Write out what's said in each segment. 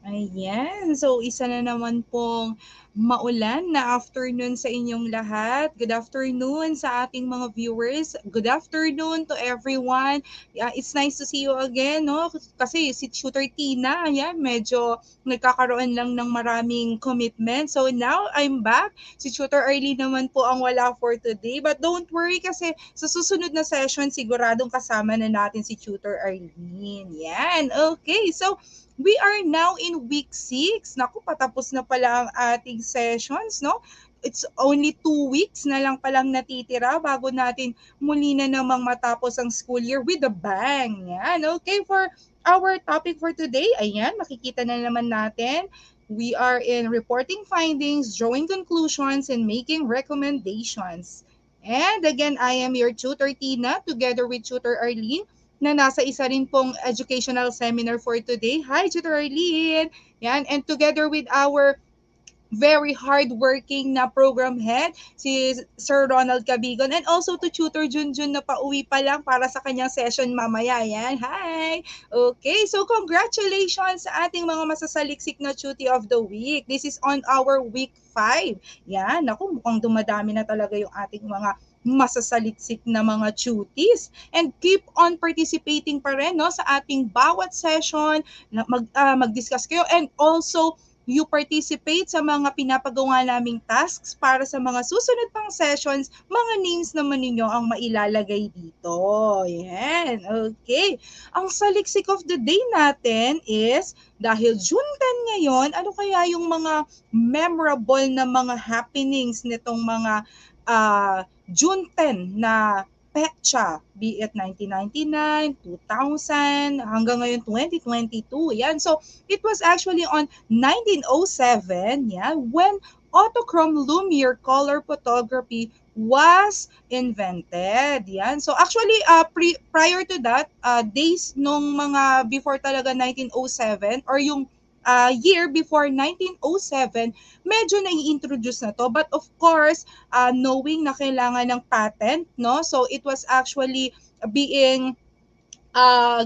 Ayan. So, isa na naman pong maulan na afternoon sa inyong lahat. Good afternoon sa ating mga viewers. Good afternoon to everyone. Yeah, it's nice to see you again, no? Kasi si Tutor Tina, ayan, medyo nagkakaroon lang ng maraming commitment. So, now I'm back. Si Tutor Arlene naman po ang wala for today. But don't worry kasi sa susunod na session, siguradong kasama na natin si Tutor Arlene. Yan. Okay. So, we are now in week 6. Naku, patapos na pala ang ating sessions, no? It's only 2 weeks na lang palang natitira bago natin muli na namang matapos ang school year with a bang. Yan. Okay, for our topic for today, ayan, makikita na naman natin. We are in reporting findings, drawing conclusions, and making recommendations. And again, I am your tutor Tina together with tutor Arlene na nasa isa rin pong educational seminar for today. Hi, Tutor Arlene! Yan, and together with our very hardworking na program head, si Sir Ronald Cabigon, and also to Tutor Junjun na pauwi pa lang para sa kanyang session mamaya. Yan, hi! Okay, so congratulations sa ating mga masasaliksik na Tuty of the Week. This is on our week 5. Yan, naku, mukhang dumadami na talaga yung ating mga masasaliksik na mga tuties, and keep on participating pa rin, no, sa ating bawat session na mag-discuss kayo, and also you participate sa mga pinapagawa naming tasks para sa mga susunod pang sessions, mga names naman ninyo ang mailalagay dito. Yan. Okay. Ang saliksik of the day natin is, dahil June 10 ngayon, ano kaya yung mga memorable na mga happenings nitong mga June 10 na petsa, be it 1999, 2000, hanggang ngayon 2022. Yan. So, it was actually on 1907, yeah, when autochrome Lumiere color photography was invented. Yan. So actually prior to that, days nung mga before talaga 1907 or yung year before 1907, medyo nai-introduce na to. But of course, knowing na kailangan ng patent, no? So it was actually being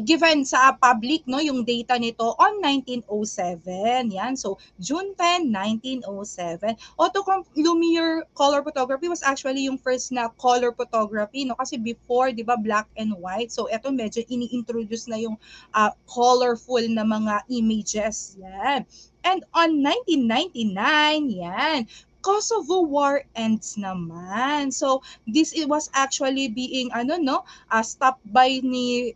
given sa public, no, yung data nito on 1907. Yan. So June 10, 1907. Autochrome Lumiere color photography was actually yung first na color photography, no, kasi before, 'di ba, black and white. So eto medyo ini-introduce na yung colorful na mga images. Yan. And on 1999, yan, Kosovo War ends naman. So this it was actually being stopped by ni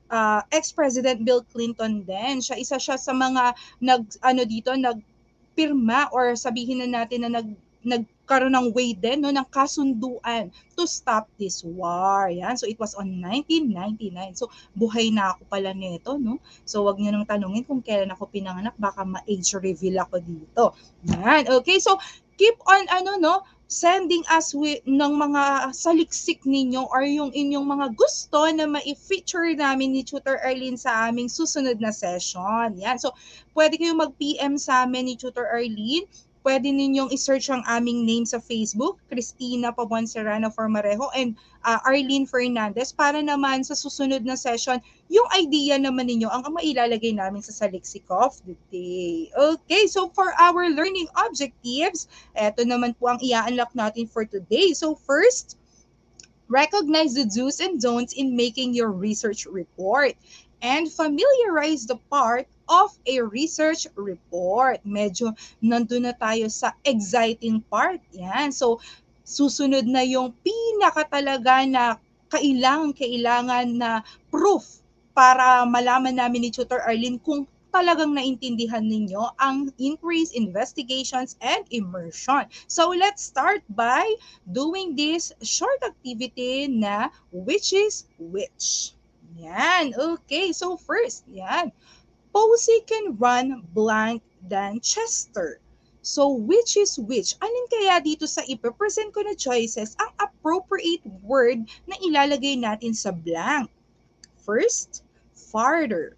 ex-President Bill Clinton din. Isa siya sa mga nagpirma or sabihin na natin na nagkaroon ng way din, no, ng kasunduan to stop this war. Yan. So it was on 1999. So buhay na ako pala nito, no. So wag niyo nang tanungin kung kailan ako pinanganak, baka ma-age reveal ako dito. Yan. Okay. So keep on sending us with ng mga saliksik ninyo or yung inyong mga gusto na ma-feature namin ni Tutor Arlene sa aming susunod na session. Yan. So, pwede kayong mag-PM sa amin ni Tutor Arlene. Pwede ninyong i-search ang aming name sa Facebook, Cristina Pabon Serrano Formarejo and Arlene Fernandez, para naman sa susunod na session, yung idea naman ninyo ang mailalagay namin sa saliksik of the day. Okay, so for our learning objectives, eto naman po ang i-unlock natin for today. So first, recognize the do's and don'ts in making your research report and familiarize the part of a research report. Medyo nandun na tayo sa exciting part. Yan. So, susunod na yung pinaka talaga na kailangan na proof para malaman namin ni Tutor Arlene kung talagang naintindihan ninyo ang inquiries, investigations, and immersion. So let's start by doing this short activity na which is which. Yan. Okay. So first, yan. Posey can run blank than Chester. So, which is which? Alin kaya dito sa ipapresent ko na choices ang appropriate word na ilalagay natin sa blank? First, farther.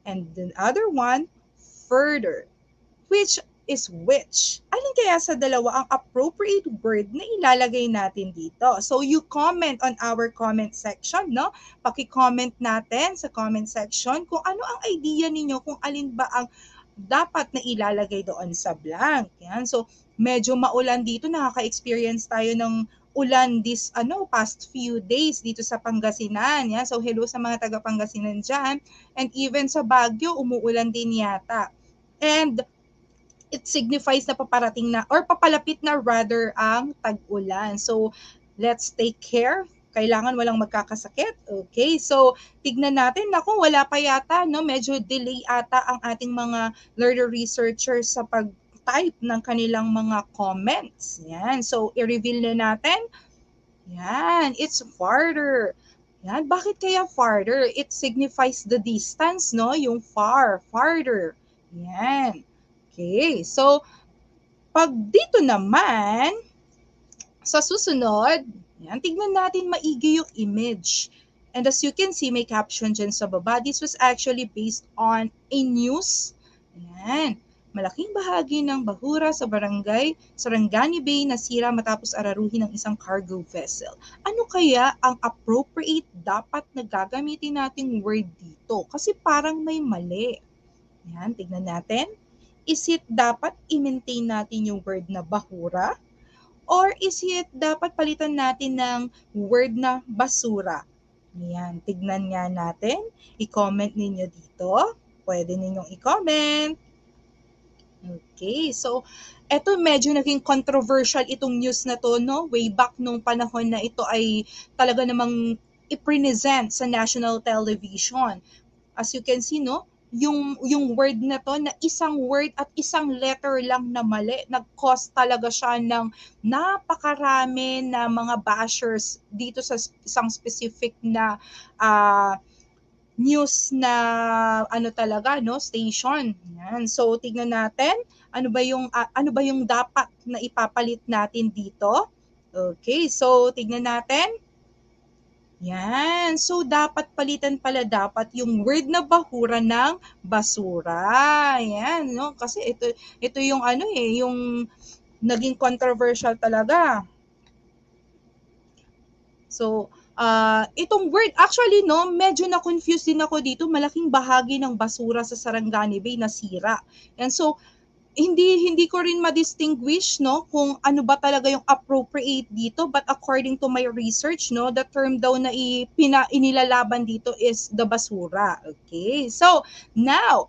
And the other one, further. Which is which? Alin kaya sa dalawa ang appropriate word na ilalagay natin dito? So, you comment on our comment section, no? Paki-comment natin sa comment section kung ano ang idea ninyo, kung alin ba ang dapat na ilalagay doon sa blank. Yan. So, medyo maulan dito. Nakaka-experience tayo ng ulan this past few days dito sa Pangasinan. Yan. So, hello sa mga taga Pangasinan dyan. And even sa Baguio, umuulan din yata. And it signifies na paparating na or papalapit na rather ang tag-ulan. So, let's take care. Kailangan walang magkakasakit. Okay, so tignan natin. Naku, wala pa yata, no? Medyo delay ata ang ating mga learner researchers sa pag-type ng kanilang mga comments. Yan, so i-reveal na natin. Yan, it's farther. Yan, bakit kaya farther? It signifies the distance, no? Yung far, farther. Yan. Okay, so pag dito naman, sa susunod, yan, tignan natin maigi yung image. And as you can see, may caption dyan sa baba. This was actually based on a news. Yan. Malaking bahagi ng bahura sa barangay Sarangani Bay nasira matapos araruhin ng isang cargo vessel. Ano kaya ang appropriate dapat na gagamitin nating word dito? Kasi parang may mali. Yan, tignan natin. Is it dapat i-maintain natin yung word na bahura? Or is it dapat palitan natin ng word na basura? Yan, tignan nga natin. I-comment ninyo dito. Pwede ninyong i-comment. Okay, so eto medyo naging controversial itong news na to, no? Way back nung panahon na ito ay talaga namang i-present sa national television. As you can see, no? Yung word na to na isang word at isang letter lang na mali, nag-cause talaga siya ng napakarami na mga bashers dito sa isang specific na news na talaga, no, station. Yan. So tignan natin ano ba yung dapat na ipapalit natin dito. Okay, so tignan natin. Yan. So, dapat palitan pala dapat yung word na bahura ng basura. Yan, no? Kasi ito yung yung naging controversial talaga. So, itong word, actually, no, medyo na-confuse din ako dito. Malaking bahagi ng basura sa Sarangani Bay nasira. And so, hindi ko rin ma-distinguish, no, kung ano ba talaga yung appropriate dito, but according to my research, no, the term daw na inilalaban dito is the basura. Okay, so now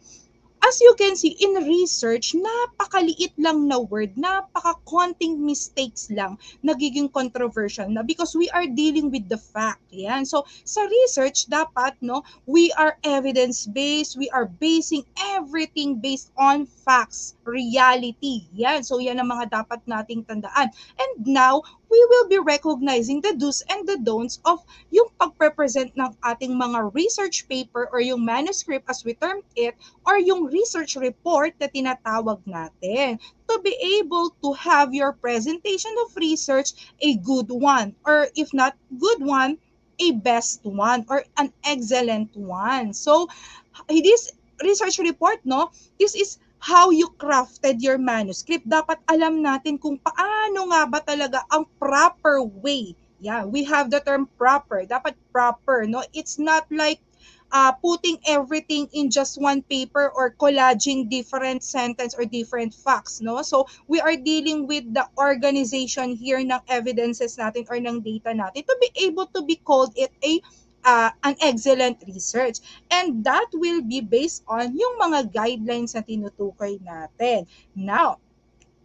as you can see in research, napakaliit lang na word, napaka-konting mistakes lang, nagiging controversial na because we are dealing with the fact. Yan. So, sa research, dapat, no, we are evidence-based, we are basing everything based on facts, reality. Yan. So, yan ang mga dapat nating tandaan. And now, we will be recognizing the do's and the don'ts of yung pag-represent ng ating mga research paper or yung manuscript as we term it, or yung research report na tinatawag natin, to be able to have your presentation of research a good one, or if not good one, a best one, or an excellent one. So, this research report, no, this is how you crafted your manuscript. Dapat alam natin kung paano nga ba talaga ang proper way. Yeah, we have the term proper. Dapat proper, no? It's not like putting everything in just one paper or collaging different sentence or different facts, no? So, we are dealing with the organization here ng evidences natin or ng data natin to be able to be called it an excellent research. And that will be based on yung mga guidelines na tinutukoy natin. Now,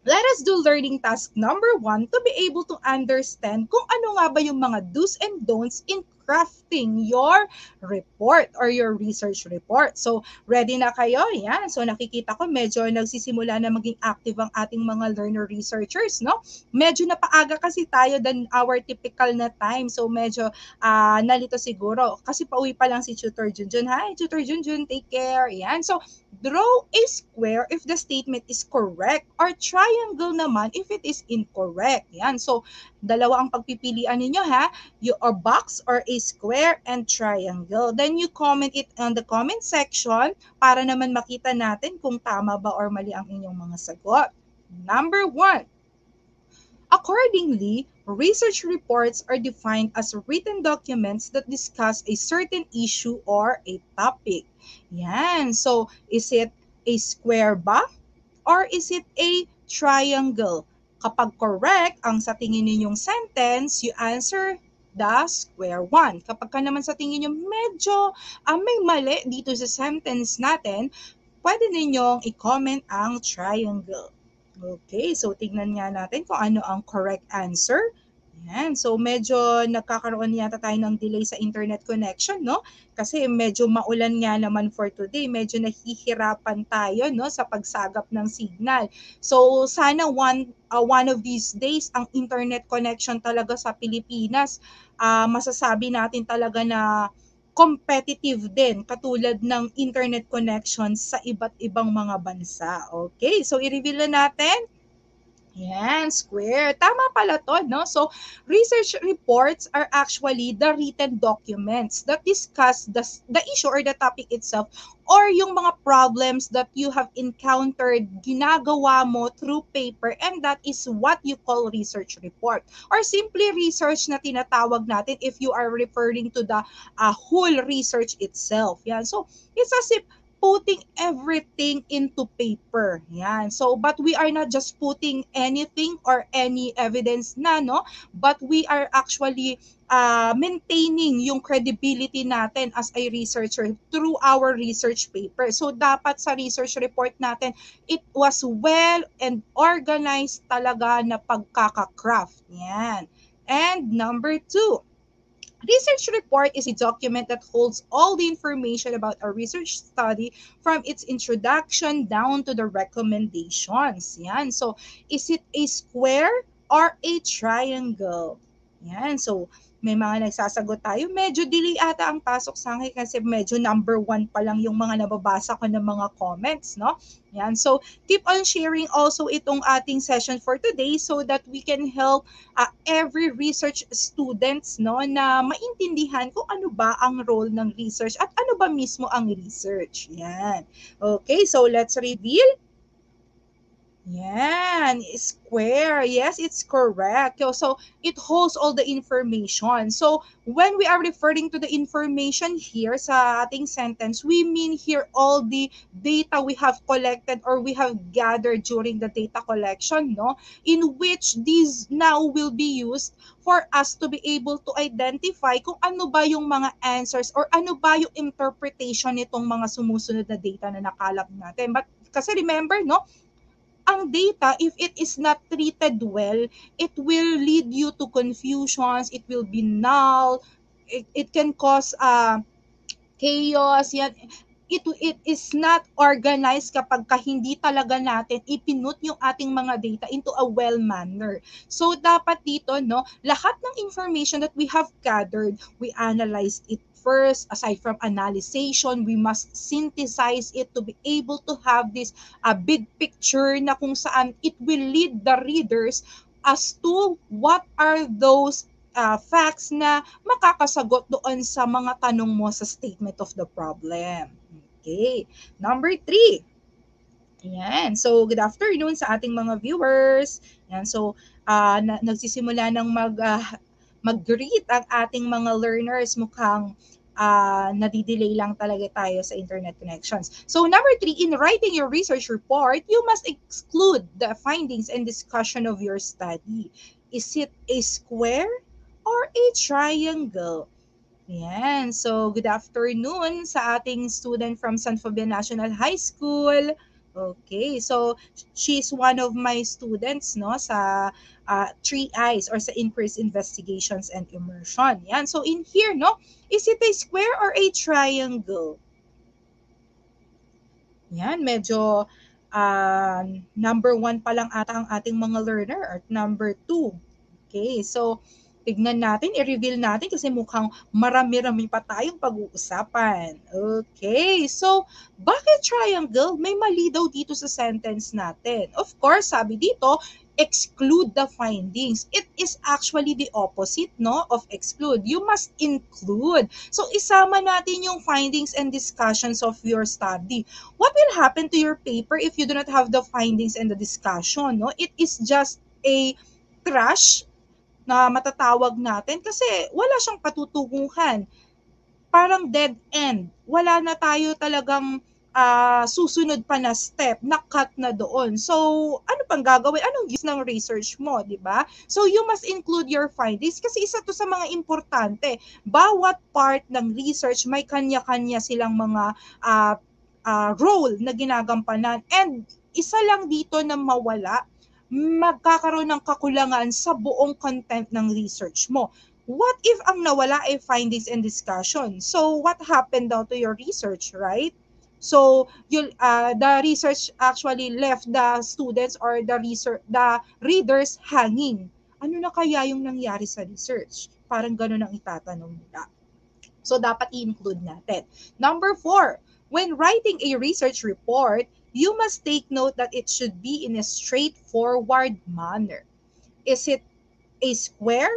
let us do learning task number 1 to be able to understand kung ano nga ba yung mga do's and don'ts in crafting your report or your research report. So, ready na kayo? Yan. So, nakikita ko medyo nagsisimula na maging active ang ating mga learner researchers, no? Medyo napaaga kasi tayo than our typical na time. So, medyo nalito siguro. Kasi pauwi pa lang si Tutor Junjun. Hi, Tutor Junjun. Take care. Yan. So, draw a square if the statement is correct or triangle naman if it is incorrect. Yan. So, dalawa ang pagpipilian ninyo ha. Your box or a square and triangle. Then you comment it on the comment section para naman makita natin kung tama ba or mali ang inyong mga sagot. Number 1. Accordingly, research reports are defined as written documents that discuss a certain issue or a topic. Yan. So, is it a square ba? Or is it a triangle? Kapag correct ang sa tingin ninyong sentence, you answer the square one. Kapag ka naman sa tingin nyo medyo may mali dito sa sentence natin, pwede ninyong i-comment ang triangle. Okay, so tignan nga natin kung ano ang correct answer. Yan. So medyo nagkakaroon yata tayo ng delay sa internet connection, no? Kasi medyo maulan nga naman for today. Medyo nahihirapan tayo, no, sa pagsagap ng signal. So sana one of these days ang internet connection talaga sa Pilipinas, masasabi natin talaga na competitive din katulad ng internet connection sa iba't ibang mga bansa. Okay, so i-reveal na natin. Yan, square. Tama pala to, no? So, research reports are actually the written documents that discuss the issue or the topic itself or yung mga problems that you have encountered, ginagawa mo through paper, and that is what you call research report. Or simply research na tinatawag natin if you are referring to the whole research itself. Yan. So, it's as if putting everything into paper. Yan. So, but we are not just putting anything or any evidence na, no? But we are actually maintaining yung credibility natin as a researcher through our research paper. So, dapat sa research report natin, it was well and organized talaga na pagkaka-craft. Yan. And number 2, research report is a document that holds all the information about a research study from its introduction down to the recommendations. Yan. So, is it a square or a triangle? Yan. So, may mga nagsasagot tayo. Medyo delay ata ang pasok sa akin kasi medyo number 1 pa lang yung mga nababasa ko ng mga comments, no? Yan. So, keep on sharing also itong ating session for today so that we can help every research students, no, na maintindihan kung ano ba ang role ng research at ano ba mismo ang research. Yan. Okay, so let's reveal. Yan, square. Yes, it's correct. So, it holds all the information. So, when we are referring to the information here sa ating sentence, we mean here all the data we have collected or we have gathered during the data collection, no? In which these now will be used for us to be able to identify kung ano ba yung mga answers or ano ba yung interpretation nitong mga sumusunod na data na nakalap natin. But kasi remember, no, ang data, if it is not treated well, it will lead you to confusions, it will be null, it can cause chaos, yan. It is not organized kapag hindi talaga natin ipinut yung ating mga data into a well manner. So, dapat dito, no, lahat ng information that we have gathered, we analyzed it first. Aside from analyzation, we must synthesize it to be able to have this big picture na kung saan it will lead the readers as to what are those facts na makakasagot doon sa mga tanong mo sa statement of the problem. Okay. Number 3. Ayan. So, good afternoon sa ating mga viewers. Ayan. So, nagsisimula ng mag-greet ang ating mga learners. Mukhang nadidelay lang talaga tayo sa internet connections. So, number 3, in writing your research report, you must exclude the findings and discussion of your study. Is it a square or a triangle? Yan. So, good afternoon sa ating student from San Fabian National High School. Okay. So, she's one of my students, no, sa 3 Eyes or sa Increased Investigations and Immersion. Yan. So, in here, no, is it a square or a triangle? Yan. Medyo number 1 pa lang ata ang ating mga learner at number 2. Okay. So, tignan natin, i-reveal natin kasi mukhang marami-rami pa tayong pag-uusapan. Okay, so bakit triangle? May mali daw dito sa sentence natin. Of course, sabi dito, exclude the findings. It is actually the opposite, no, of exclude. You must include. So, isama natin yung findings and discussions of your study. What will happen to your paper if you do not have the findings and the discussion, no? It is just a trash na matatawag natin kasi wala siyang patutunguhan. Parang dead end. Wala na tayo talagang susunod pa na step, na-cut na doon. So, ano pang gagawin? Anong use ng research mo, di ba? So, you must include your findings kasi isa to sa mga importante. Bawat part ng research may kanya-kanya silang mga role na ginagampanan. And isa lang dito na mawala, magkakaroon ng kakulangan sa buong content ng research mo. What if ang nawala ay findings and discussion? So, what happened daw to your research, right? So, the research actually left the students or the readers hanging. Ano na kaya yung nangyari sa research? Parang ganun ang itatanong nila. So, dapat i-include natin. Number 4, when writing a research report, you must take note that it should be in a straightforward manner. Is it a square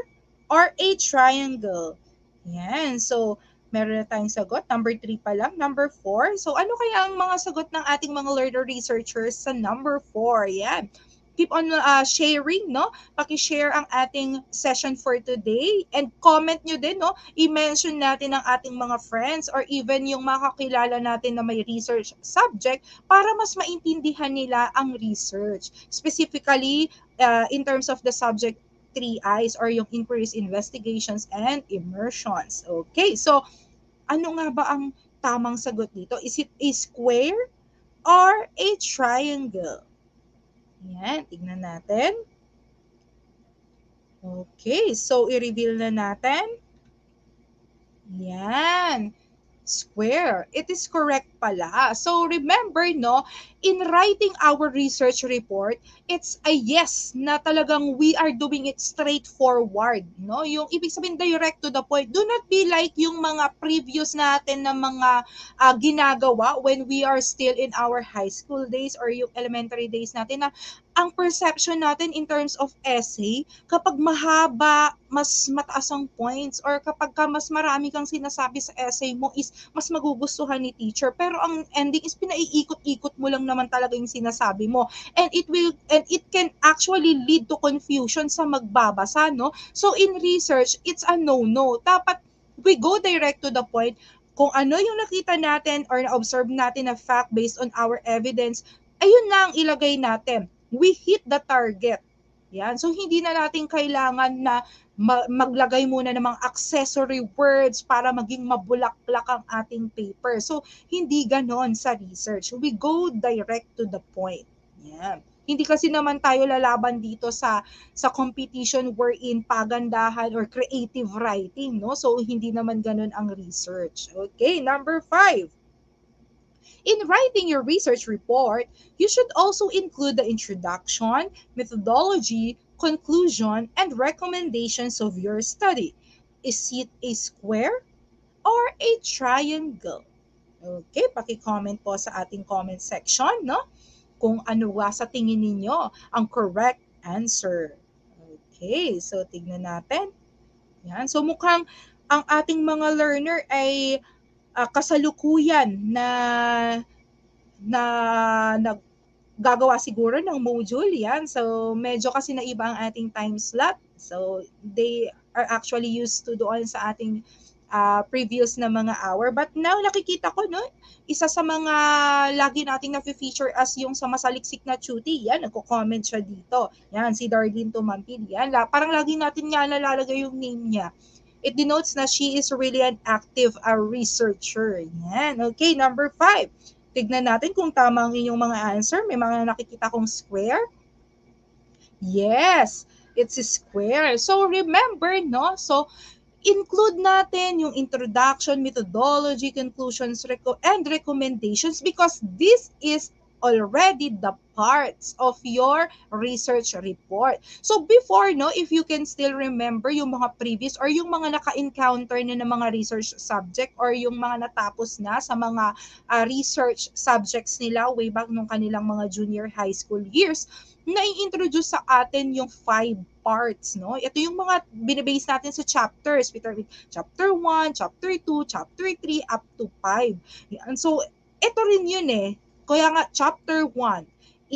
or a triangle? Yan. So, meron na tayong sagot. Number 3 pa lang. Number 4. So, ano kaya ang mga sagot ng ating mga learner researchers sa number 4? Yan. Keep on sharing, no? Paki-share ang ating session for today and comment nyo din, no? I-mention natin ang ating mga friends or even yung makakilala natin na may research subject para mas maintindihan nila ang research. Specifically, in terms of the subject 3 I's or yung inquiries, investigations, and immersions. Okay, so ano nga ba ang tamang sagot dito? Is it a square or a triangle? Yan, tignan natin. Okay, so i-reveal na natin. Yan. Square. It is correct pala. So remember, no, in writing our research report, it's a yes na talagang we are doing it straightforward, no? Yung ibig sabihin direct to the point. Do not be like yung mga previous natin na mga ginagawa when we are still in our high school days or yung elementary days natin na ang perception natin in terms of essay, kapag mahaba, mas mataas ang points or kapag mas marami kang sinasabi sa essay mo is mas magugustuhan ni teacher. Pero ang ending is pinaiikot-ikot mo lang naman talaga yung sinasabi mo. And it can actually lead to confusion sa magbabasa, no? So in research, it's a no-no. Dapat we go direct to the point. Kung ano yung nakita natin or na-observe natin na fact based on our evidence, ayun na ang ilagay natin. We hit the target. Yan. So, hindi na natin kailangan na maglagay muna ng mga accessory words para maging mabulaklak ang ating paper. So, hindi ganon sa research. We go direct to the point. Yan. Hindi kasi naman tayo lalaban dito sa competition wherein pagandahan or creative writing, no? So, hindi naman ganon ang research. Okay, number 5. In writing your research report, you should also include the introduction, methodology, conclusion, and recommendations of your study. Is it a square or a triangle? Okay, paki-comment po sa ating comment section, no? Kung ano sa tingin ninyo ang correct answer. Okay, so tignan natin. Yan. So mukhang ang ating mga learner ay kasalukuyan na naggagawa siguro ng module yan. So, medyo kasi naiba ang ating time slot. So, they are actually used to doon sa ating previous na mga hour. But now, nakikita ko, no, isa sa mga lagi nating na-feature as yung sa masaliksik na cutie. Yan, nagko-comment siya dito. Yan, si Darlene Tumampil. Yan, parang lagi natin nga nalalagay yung name niya. It denotes na she is really an active researcher. Yan. Okay, number 5. Tignan natin kung tama ang inyong mga answer. May mga nakikita kong square. Yes, it's a square. So remember, no? So include natin yung introduction, methodology, conclusions, and recommendations because this is already the parts of your research report. So before, no, if you can still remember yung mga previous or yung mga naka-encounter na ng mga research subject or yung mga natapos na sa mga research subjects nila way back nung kanilang mga junior high school years, na-introduce sa atin yung 5 parts, no? Ito yung mga binibase natin sa chapters. Chapter 1, chapter 2, chapter 3, up to 5. And so, ito rin yun eh. Kaya nga, chapter 1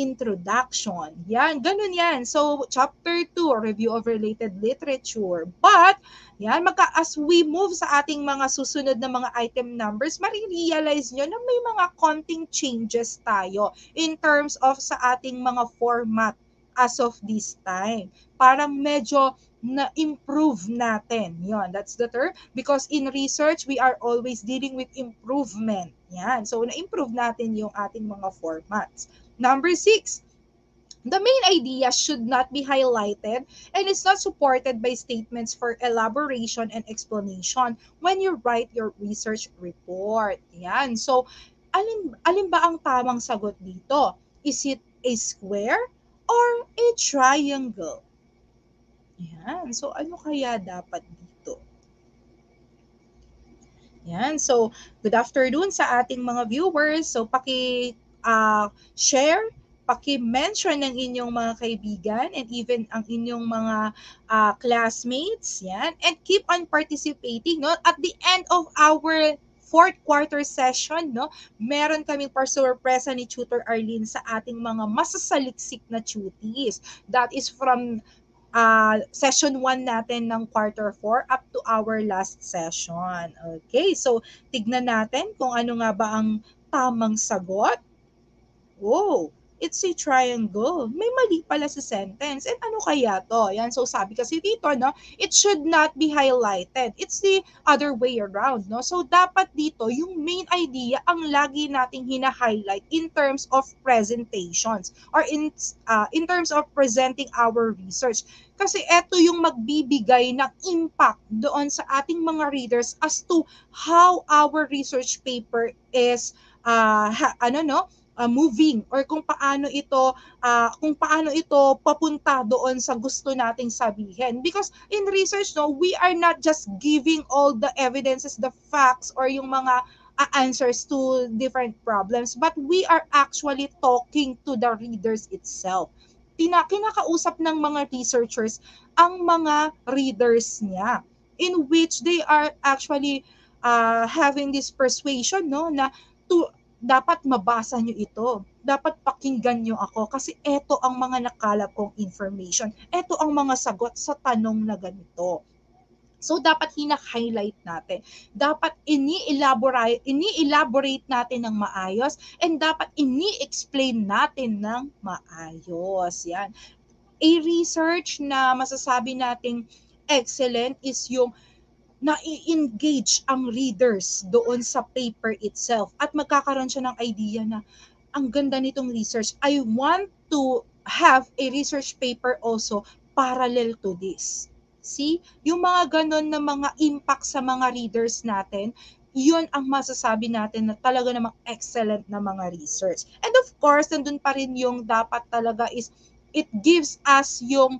introduction. Yan, ganun yan. So, chapter 2, review of related literature. But, yan, as we move sa ating mga susunod na mga item numbers, marirealize nyo na may mga konting changes tayo in terms of sa ating mga format as of this time. Parang medyo na-improve natin. Yon, that's the term. Because in research, we are always dealing with improvement. Yan. So, na-improve natin yung ating mga formats. Number 6, the main idea should not be highlighted and is not supported by statements for elaboration and explanation when you write your research report. Yan. So, alin ba ang tamang sagot dito? Is it a square or a triangle? Yan. So, ano kaya dapat dito? Yan. So, good afternoon sa ating mga viewers. So, share, paki-mention ng inyong mga kaibigan and even ang inyong mga classmates. Yan. And keep on participating. No? At the end of our fourth quarter session, no, meron kaming sorpresa ni Tutor Arlene sa ating mga masasaliksik na tuties. That is from session 1 natin ng quarter 4 up to our last session. Okay, so tignan natin kung ano nga ba ang tamang sagot. Oh, it's a triangle. May mali pala sa sentence. And ano kaya to? Yan, so sabi kasi dito, no, it should not be highlighted. It's the other way around, no? So dapat dito, yung main idea ang lagi nating hina-highlight in terms of presentations or in terms of presenting our research. Kasi ito yung magbibigay ng impact doon sa ating mga readers as to how our research paper is moving or kung paano ito papunta doon sa gusto nating sabihin. Because in research, no, we are not just giving all the evidences, the facts, or yung mga answers to different problems, but we are actually talking to the readers itself. Kinakausap ng mga researchers ang mga readers niya, in which they are actually having this persuasion, no, na dapat mabasa nyo ito. Dapat pakinggan nyo ako kasi ito ang mga nakalap kong information. Ito ang mga sagot sa tanong na ganito. So, dapat hina-highlight natin. Dapat ini-elaborate natin ng maayos and dapat ini-explain natin ng maayos. Yan. A research na masasabi nating excellent is yung na-engage ang readers doon sa paper itself at magkakaroon siya ng idea na ang ganda nitong research. I want to have a research paper also parallel to this. See? Yung mga ganon na mga impact sa mga readers natin, yun ang masasabi natin na talaga namang excellent na mga research. And of course, nandun pa rin yung dapat talaga is it gives us yung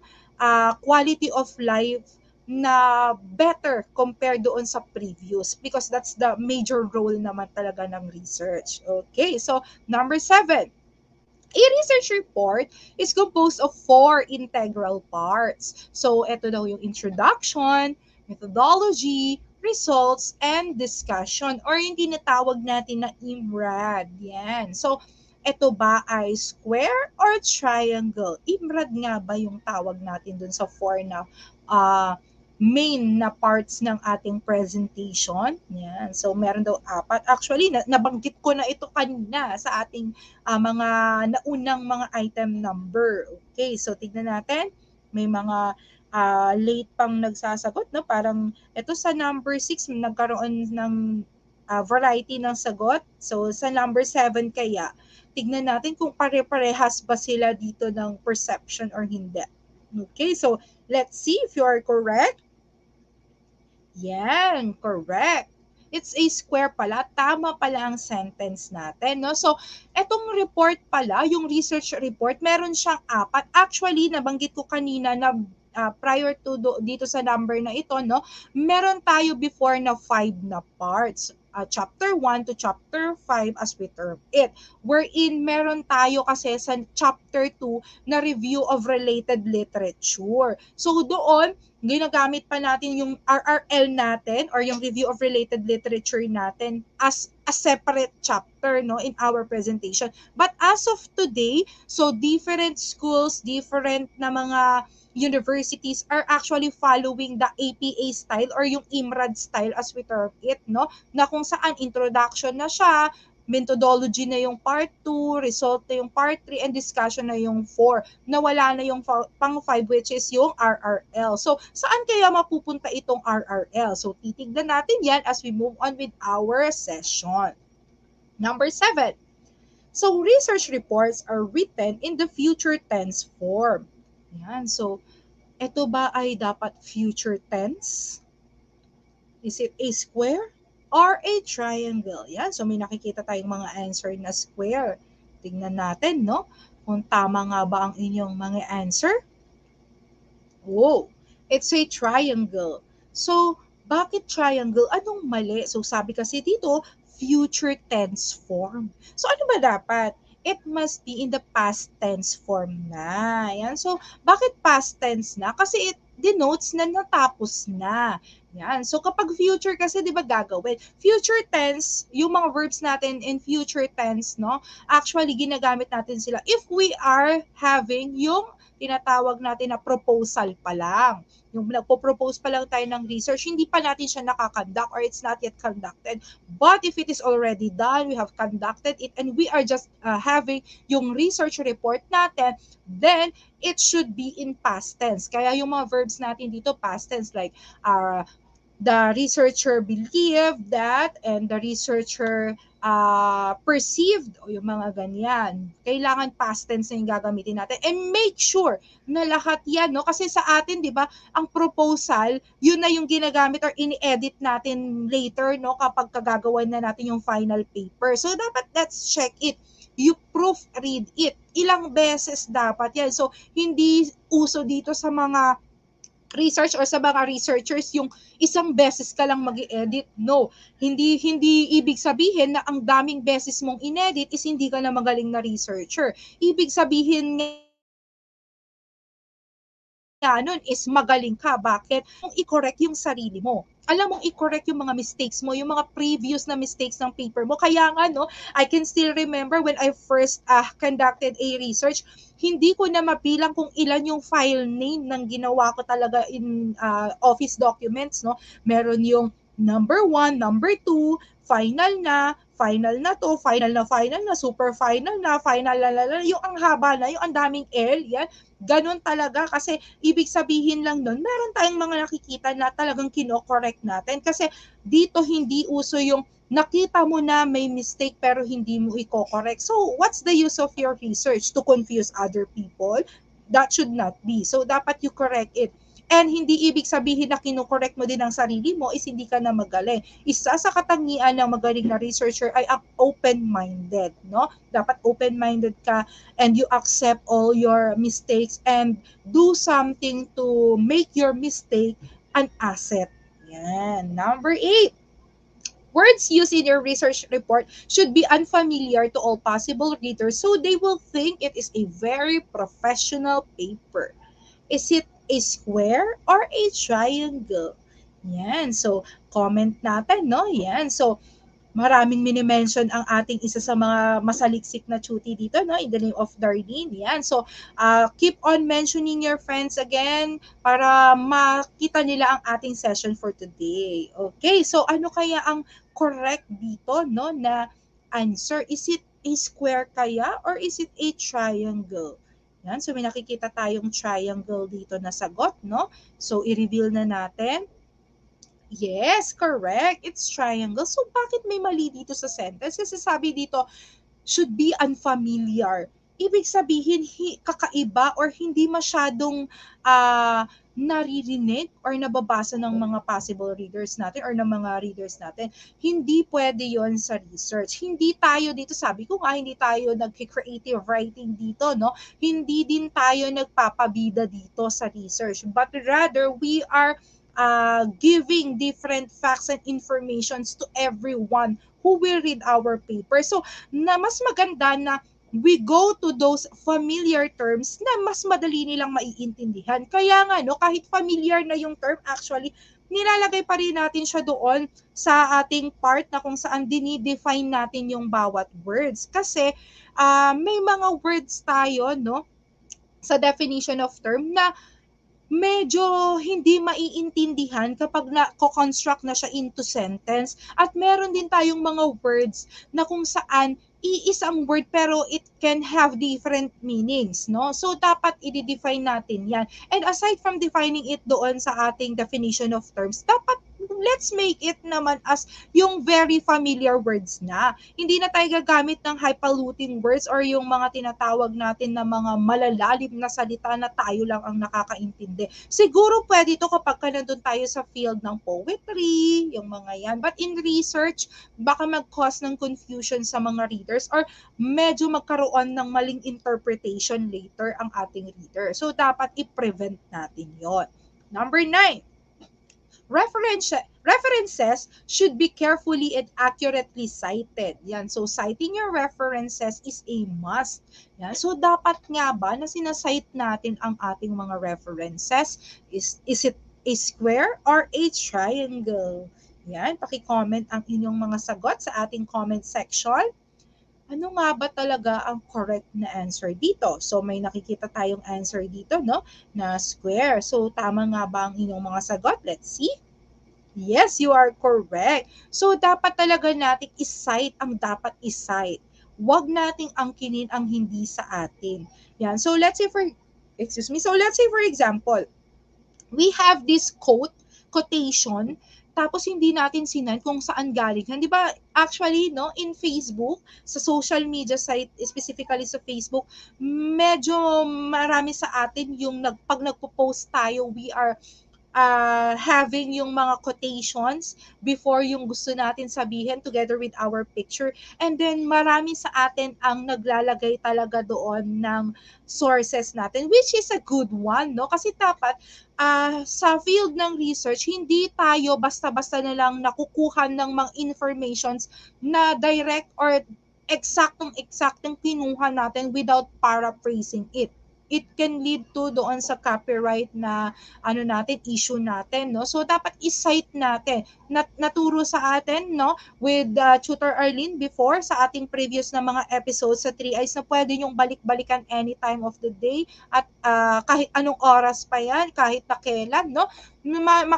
quality of life na better compared doon sa previous because that's the major role naman talaga ng research. Okay, so number 7. A research report is composed of 4 integral parts. So, ito daw yung introduction, methodology, results, and discussion or yung tinatawag natin na IMRAD. Yan. So, ito ba ay square or triangle? IMRAD nga ba yung tawag natin dun sa 4 na main na parts ng ating presentation. Yan. So, meron daw 4. Actually, nabanggit ko na ito kanina sa ating mga naunang mga item number. Okay, so tignan natin. May mga late pang nagsasagot. No? Parang ito sa number 6, nagkaroon ng variety ng sagot. So, sa number 7 kaya, tignan natin kung pare-parehas ba sila dito ng perception or hindi. Okay, so let's see if you are correct. Yan, correct. It's a square pala. Tama pala ang sentence natin, no? So, etong report pala, yung research report, meron siyang 4. Actually, nabanggit ko kanina na prior to dito sa number na ito, no? Meron tayo before na 5 na parts. Chapter 1 to chapter 5 as we term it. Wherein meron tayo kasi sa chapter 2 na review of related literature. So doon, ginagamit pa natin yung RRL natin or yung review of related literature natin as a separate chapter, no, in our presentation. But as of today, so different schools, different na mga universities are actually following the APA style or yung IMRAD style as we term it, no, na kung saan introduction na siya, methodology na yung part 2, result na yung part 3, and discussion na yung 4. Nawala na yung pang 5, which is yung RRL. So, saan kaya mapupunta itong RRL? So, titignan natin yan as we move on with our session. Number 7. So, research reports are written in the future tense form. Yan. So, ito ba ay dapat future tense? Is it a square or a triangle? Yan. So, may nakikita tayong mga answer na square. Tingnan natin, no? Kung tama nga ba ang inyong mga answer. Oh, it's a triangle. So, bakit triangle? Anong mali? So, sabi kasi dito, future tense form. So, ano ba dapat? It must be in the past tense form na. Yan. So, bakit past tense na? Kasi it denotes na natapos na. Yan. So, kapag future kasi, di ba gagawin? Future tense, yung mga verbs natin in future tense, no? Actually, ginagamit natin sila if we are having yung tinatawag natin na proposal pa lang. Yung nagpo-propose pa lang tayo ng research, hindi pa natin siya nakakonduct or it's not yet conducted. But if it is already done, we have conducted it, and we are just having yung research report natin, then it should be in past tense. Kaya yung mga verbs natin dito, past tense, like the researcher believed that, and the researcher perceived, o yung mga ganyan. Kailangan past tense na yung gagamitin natin. And make sure na lahat yan, no? Kasi sa atin, di ba, ang proposal, yun na yung ginagamit or ini-edit natin later, no? Kapag kagagawan na natin yung final paper. So, dapat let's check it. You proofread it. Ilang beses dapat yan. So, hindi uso dito sa mga research or sa mga researchers yung isang beses ka lang mag-edit. No, hindi ibig sabihin na ang daming beses mong inedit is hindi ka na magaling na researcher. Ibig sabihin nga nun is magaling ka. Bakit? Kung i-correct yung sarili mo. Alam mong i-correct yung mga mistakes mo, yung mga previous na mistakes ng paper mo. Kaya nga, no, I can still remember when I first conducted a research, hindi ko na mapilang kung ilan yung file name ng ginawa ko talaga in office documents, no. Meron yung number 1, number 2, final na to, final na, super final na, yung ang haba na, yung ang daming L, yan. Ganun talaga kasi ibig sabihin lang nun, meron tayong mga nakikita na talagang kino-correct natin kasi dito hindi uso yung nakita mo na may mistake pero hindi mo i-correct. So, what's the use of your research? To confuse other people? That should not be. So, dapat you correct it. And hindi ibig sabihin na kino-correct mo din ang sarili mo is hindi ka na magaling. Isa sa katangian ng magaling na researcher ay ang open-minded, no? Dapat open-minded ka and you accept all your mistakes and do something to make your mistake an asset. Yan. Number 8. Words used in your research report should be unfamiliar to all possible readers so they will think it is a very professional paper. Is it a square or a triangle? Yan. So, comment natin, no? Yan. So, maraming mini-mention ang ating isa sa mga masaliksik na chuti dito, no? In the name of Darlene. Yan. So, keep on mentioning your friends again para makita nila ang ating session for today. Okay. So, ano kaya ang correct dito, no? Na answer? Is it a square kaya or is it a triangle? Yan. So, may nakikita tayong triangle dito na sagot, no? So, i-reveal na natin. Yes, correct. It's triangle. So, bakit may mali dito sa sentence? Kasi sabi dito, should be unfamiliar. Ibig sabihin, kakaiba or hindi masyadong naririnig or nababasa ng mga possible readers natin or ng mga readers natin. Hindi pwede yon sa research. Hindi tayo dito, sabi ko nga, hindi tayo nag-creative writing dito, no? Hindi din tayo nagpapabida dito sa research. But rather, we are giving different facts and informations to everyone who will read our paper. So, na mas maganda na we go to those familiar terms na mas madali nilang maiintindihan. Kaya nga, no, kahit familiar na yung term, actually, nilalagay pa rin natin siya doon sa ating part na kung saan dinidefine natin yung bawat words. Kasi may mga words tayo, no, sa definition of term na medyo hindi maiintindihan kapag na-construct na siya into sentence. At meron din tayong mga words na kung saan iisang word pero it can have different meanings, no? So, dapat i-define natin yan. And aside from defining it doon sa ating definition of terms, dapat let's make it naman as yung very familiar words na. Hindi na tayo gagamit ng highfalutin words or yung mga tinatawag natin na mga malalalim na salita na tayo lang ang nakakaintindi. Siguro pwede ito kapag ka nandun tayo sa field ng poetry, yung mga yan. But in research, baka mag-cause ng confusion sa mga readers or medyo magkaroon ng maling interpretation later ang ating reader. So, dapat i-prevent natin yon. Number 9, references should be carefully and accurately cited. Yan. So, citing your references is a must. Yan. So, dapat nga ba na sinasite natin ang ating mga references? Is it a square or a triangle? Yan. Paki-comment ang inyong mga sagot sa ating comment section. Ano nga ba talaga ang correct na answer dito? So, may nakikita tayong answer dito, no? Na square. So, tama nga ba ang inyong mga sagot? Let's see. Yes, you are correct. So, dapat talaga nating i-cite ang dapat i-cite. Huwag nating angkinin ang hindi sa atin. Yan. So, let's say for example, we have this quotation, tapos hindi natin sinend kung saan galing. Di ba, actually, no, in Facebook, sa social media site, specifically sa Facebook, medyo marami sa atin yung pag nagpo-post tayo, we are having yung mga quotations before yung gusto natin sabihin together with our picture. And then marami sa atin ang naglalagay talaga doon ng sources natin, which is a good one, no? Kasi dapat sa field ng research, hindi tayo basta-basta na lang nakukuha ng mga informations na direct or eksaktong kinuha natin without paraphrasing it. It can lead to doon sa copyright na issue natin, no? So dapat i-cite natin. Naturo sa atin, no, with Tutor Arlene before sa ating previous na mga episodes sa 3 Eyes na pwede yung balik-balikan any time of the day at kahit anong oras pa yan, kahit na kailan, no?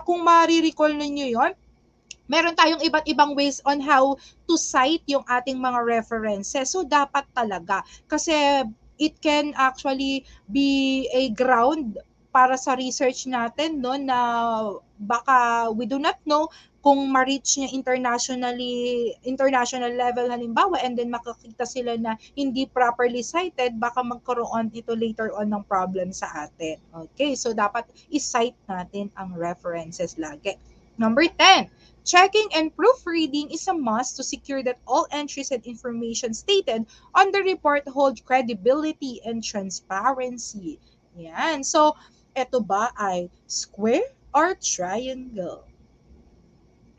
Kung ma-recall ninyo yon, meron tayong iba't ibang ways on how to cite yung ating mga references. So, dapat talaga. Kasi it can actually be a ground para sa research natin, no, na baka we do not know kung ma-reach niya international level halimbawa, and then makakita sila na hindi properly cited, baka magkaroon ito later on ng problem sa atin. Okay, so dapat i-cite natin ang references lagi. Number 10, checking and proofreading is a must to secure that all entries and information stated on the report hold credibility and transparency. Yan. So, eto ba ay square or triangle?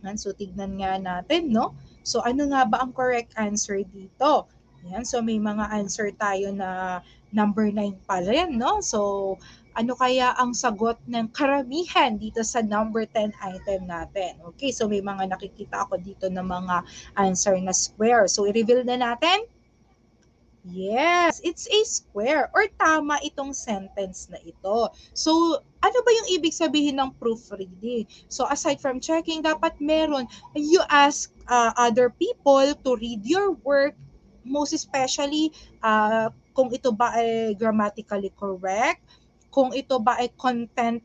Yan. So, tignan nga natin, no? So, ano nga ba ang correct answer dito? Yan. So, may mga answer tayo na number 9 pala yan, no? So, ano kaya ang sagot ng karamihan dito sa number 10 item natin? Okay, so may mga nakikita ako dito na mga answer na square. So, i-reveal na natin. Yes, it's a square or tama itong sentence na ito. So, ano ba yung ibig sabihin ng proofreading? So, aside from checking, dapat meron, you ask other people to read your work, most especially kung ito ba ay grammatically correct, kung ito ba ay content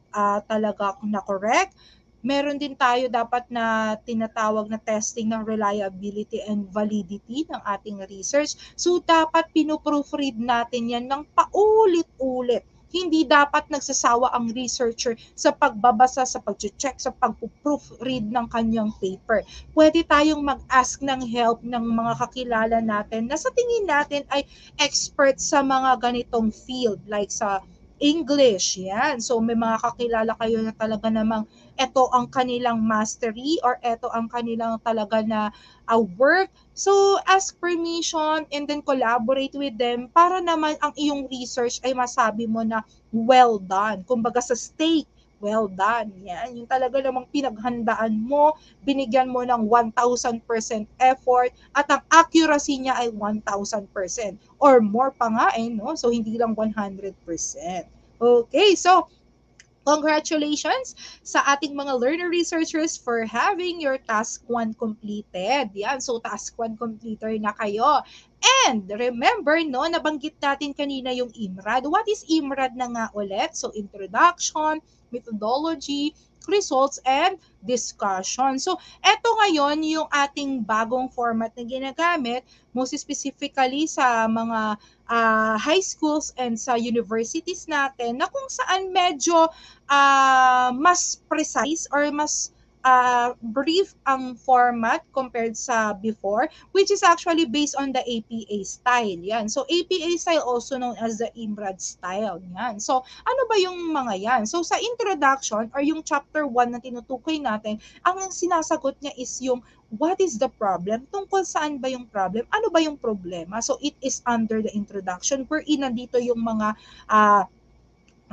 talaga na correct. Meron din tayo dapat na tinatawag na testing ng reliability and validity ng ating research. So, dapat pinoproofread natin yan ng paulit-ulit. Hindi dapat nagsasawa ang researcher sa pagbabasa, sa pag-check, sa pag-proofread ng kanyang paper. Pwede tayong mag-ask ng help ng mga kakilala natin na sa tingin natin ay expert sa mga ganitong field, like sa English, yan. So may mga kakilala kayo na talaga namang ito ang kanilang mastery or ito ang kanilang talaga na work. So ask permission and then collaborate with them para naman ang iyong research ay masabi mo na well done. Kumbaga sa stake, well done. Yan, yung talaga namang pinaghandaan mo, binigyan mo ng 1,000% effort at ang accuracy niya ay 1,000% or more pa nga no? So hindi lang 100%. Okay, so congratulations sa ating mga learner researchers for having your task 1 completed. Yan, so task 1 completer na kayo. And remember, no, nabanggit natin kanina yung IMRAD. What is IMRAD na nga ulit? So introduction, methodology, results, and discussion. So eto ngayon yung ating bagong format na ginagamit, most specifically sa mga high schools and sa universities natin na kung saan medyo mas precise or mas brief ang format compared sa before, which is actually based on the APA style. Yan. So, APA style also known as the IMRAD style. Yan. So, ano ba yung mga yan? So, sa introduction or yung chapter 1 na tinutukoy natin, ang sinasagot niya is yung what is the problem? Tungkol saan ba yung problem? Ano ba yung problema? So, it is under the introduction wherein nandito yung mga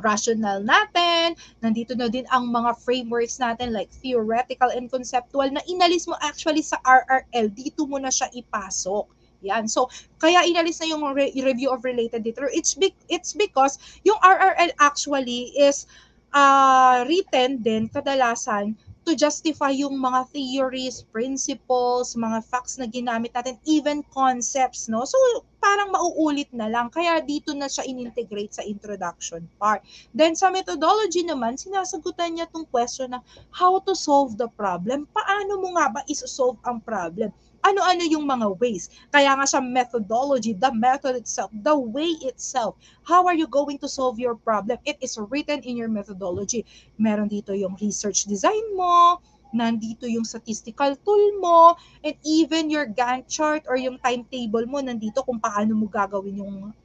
rational natin, nandito na din ang mga frameworks natin like theoretical and conceptual na inalis mo actually sa RRL, dito mo na siya ipasok. Yan. So, kaya inalis na yung review of related literature. It's because yung RRL actually is written din kadalasan to justify yung mga theories, principles, mga facts na ginamit natin, even concepts, no? So, parang mauulit na lang. Kaya dito na siya in-integrate sa introduction part. Then, sa methodology naman, sinasagutan niya tong question na how to solve the problem. Paano mo nga ba isosolve ang problem? Ano-ano yung mga ways? Kaya nga siya methodology, the method itself, the way itself. How are you going to solve your problem? It is written in your methodology. Meron dito yung research design mo, nandito yung statistical tool mo, and even your Gantt chart or yung timetable mo, nandito kung paano mo gagawin yung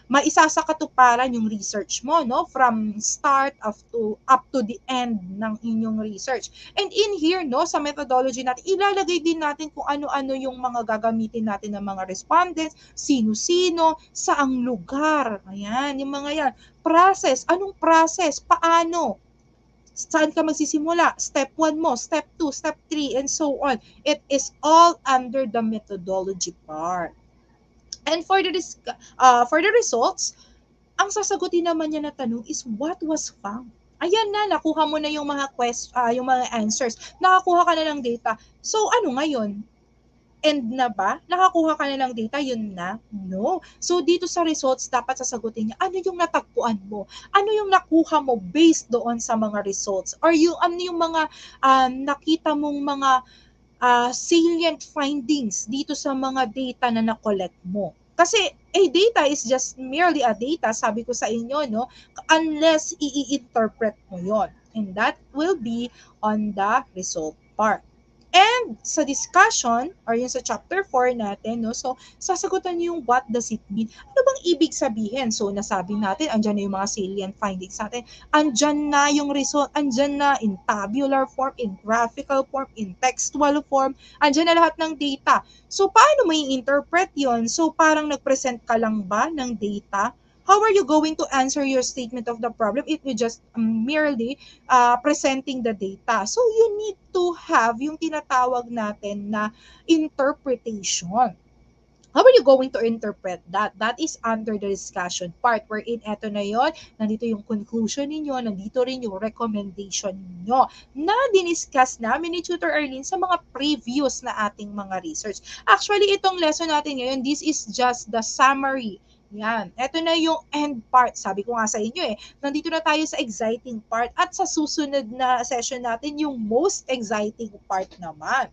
maisasakatuparan yung research mo, no? From start up to the end ng inyong research. And in here, no, sa methodology natin, ilalagay din natin kung ano-ano yung mga gagamitin natin ng mga respondents, sino-sino, saang lugar. Ayan, yung mga yan. Process, anong process? Paano? Saan ka magsisimula? Step 1 mo, step 2, step 3, and so on. It is all under the methodology part. And for the results, ang sasagutin naman niya na tanong is what was found. Ayan na, nakuha mo na yung mga yung mga answers. Nakakuha ka na ng data. So ano ngayon? End na ba? Nakakuha ka na ng data, yun na? No. So, dito sa results, dapat sasagutin niya, ano yung natagpuan mo? Ano yung nakuha mo based doon sa mga results? Or yung, ano yung mga nakita mong mga salient findings dito sa mga data na na-collect mo? Kasi a data is just merely a data, sabi ko sa inyo, no? Unless i-interpret mo yon. And that will be on the result part. And sa discussion, or yung sa chapter 4 natin, no, so sasagutan niyo yung what does it mean? Ano bang ibig sabihin? So nasabi natin, andyan na yung mga salient findings natin, andyan na yung result, andyan na in tabular form, in graphical form, in textual form, andyan na lahat ng data. So paano mo i-interpret yon? So parang nag-present ka lang ba ng data? How are you going to answer your statement of the problem if you just merely presenting the data? So you need to have yung tinatawag natin na interpretation. How are you going to interpret that? That is under the discussion part wherein eto na yon, nandito yung conclusion ninyo, nandito rin yung recommendation ninyo na diniscuss namin ni Tutor Arlene sa mga previous na ating mga research. Actually, itong lesson natin ngayon, this is just the summary. Yan. Ito na yung end part. Sabi ko nga sa inyo nandito na tayo sa exciting part at sa susunod na session natin yung most exciting part naman.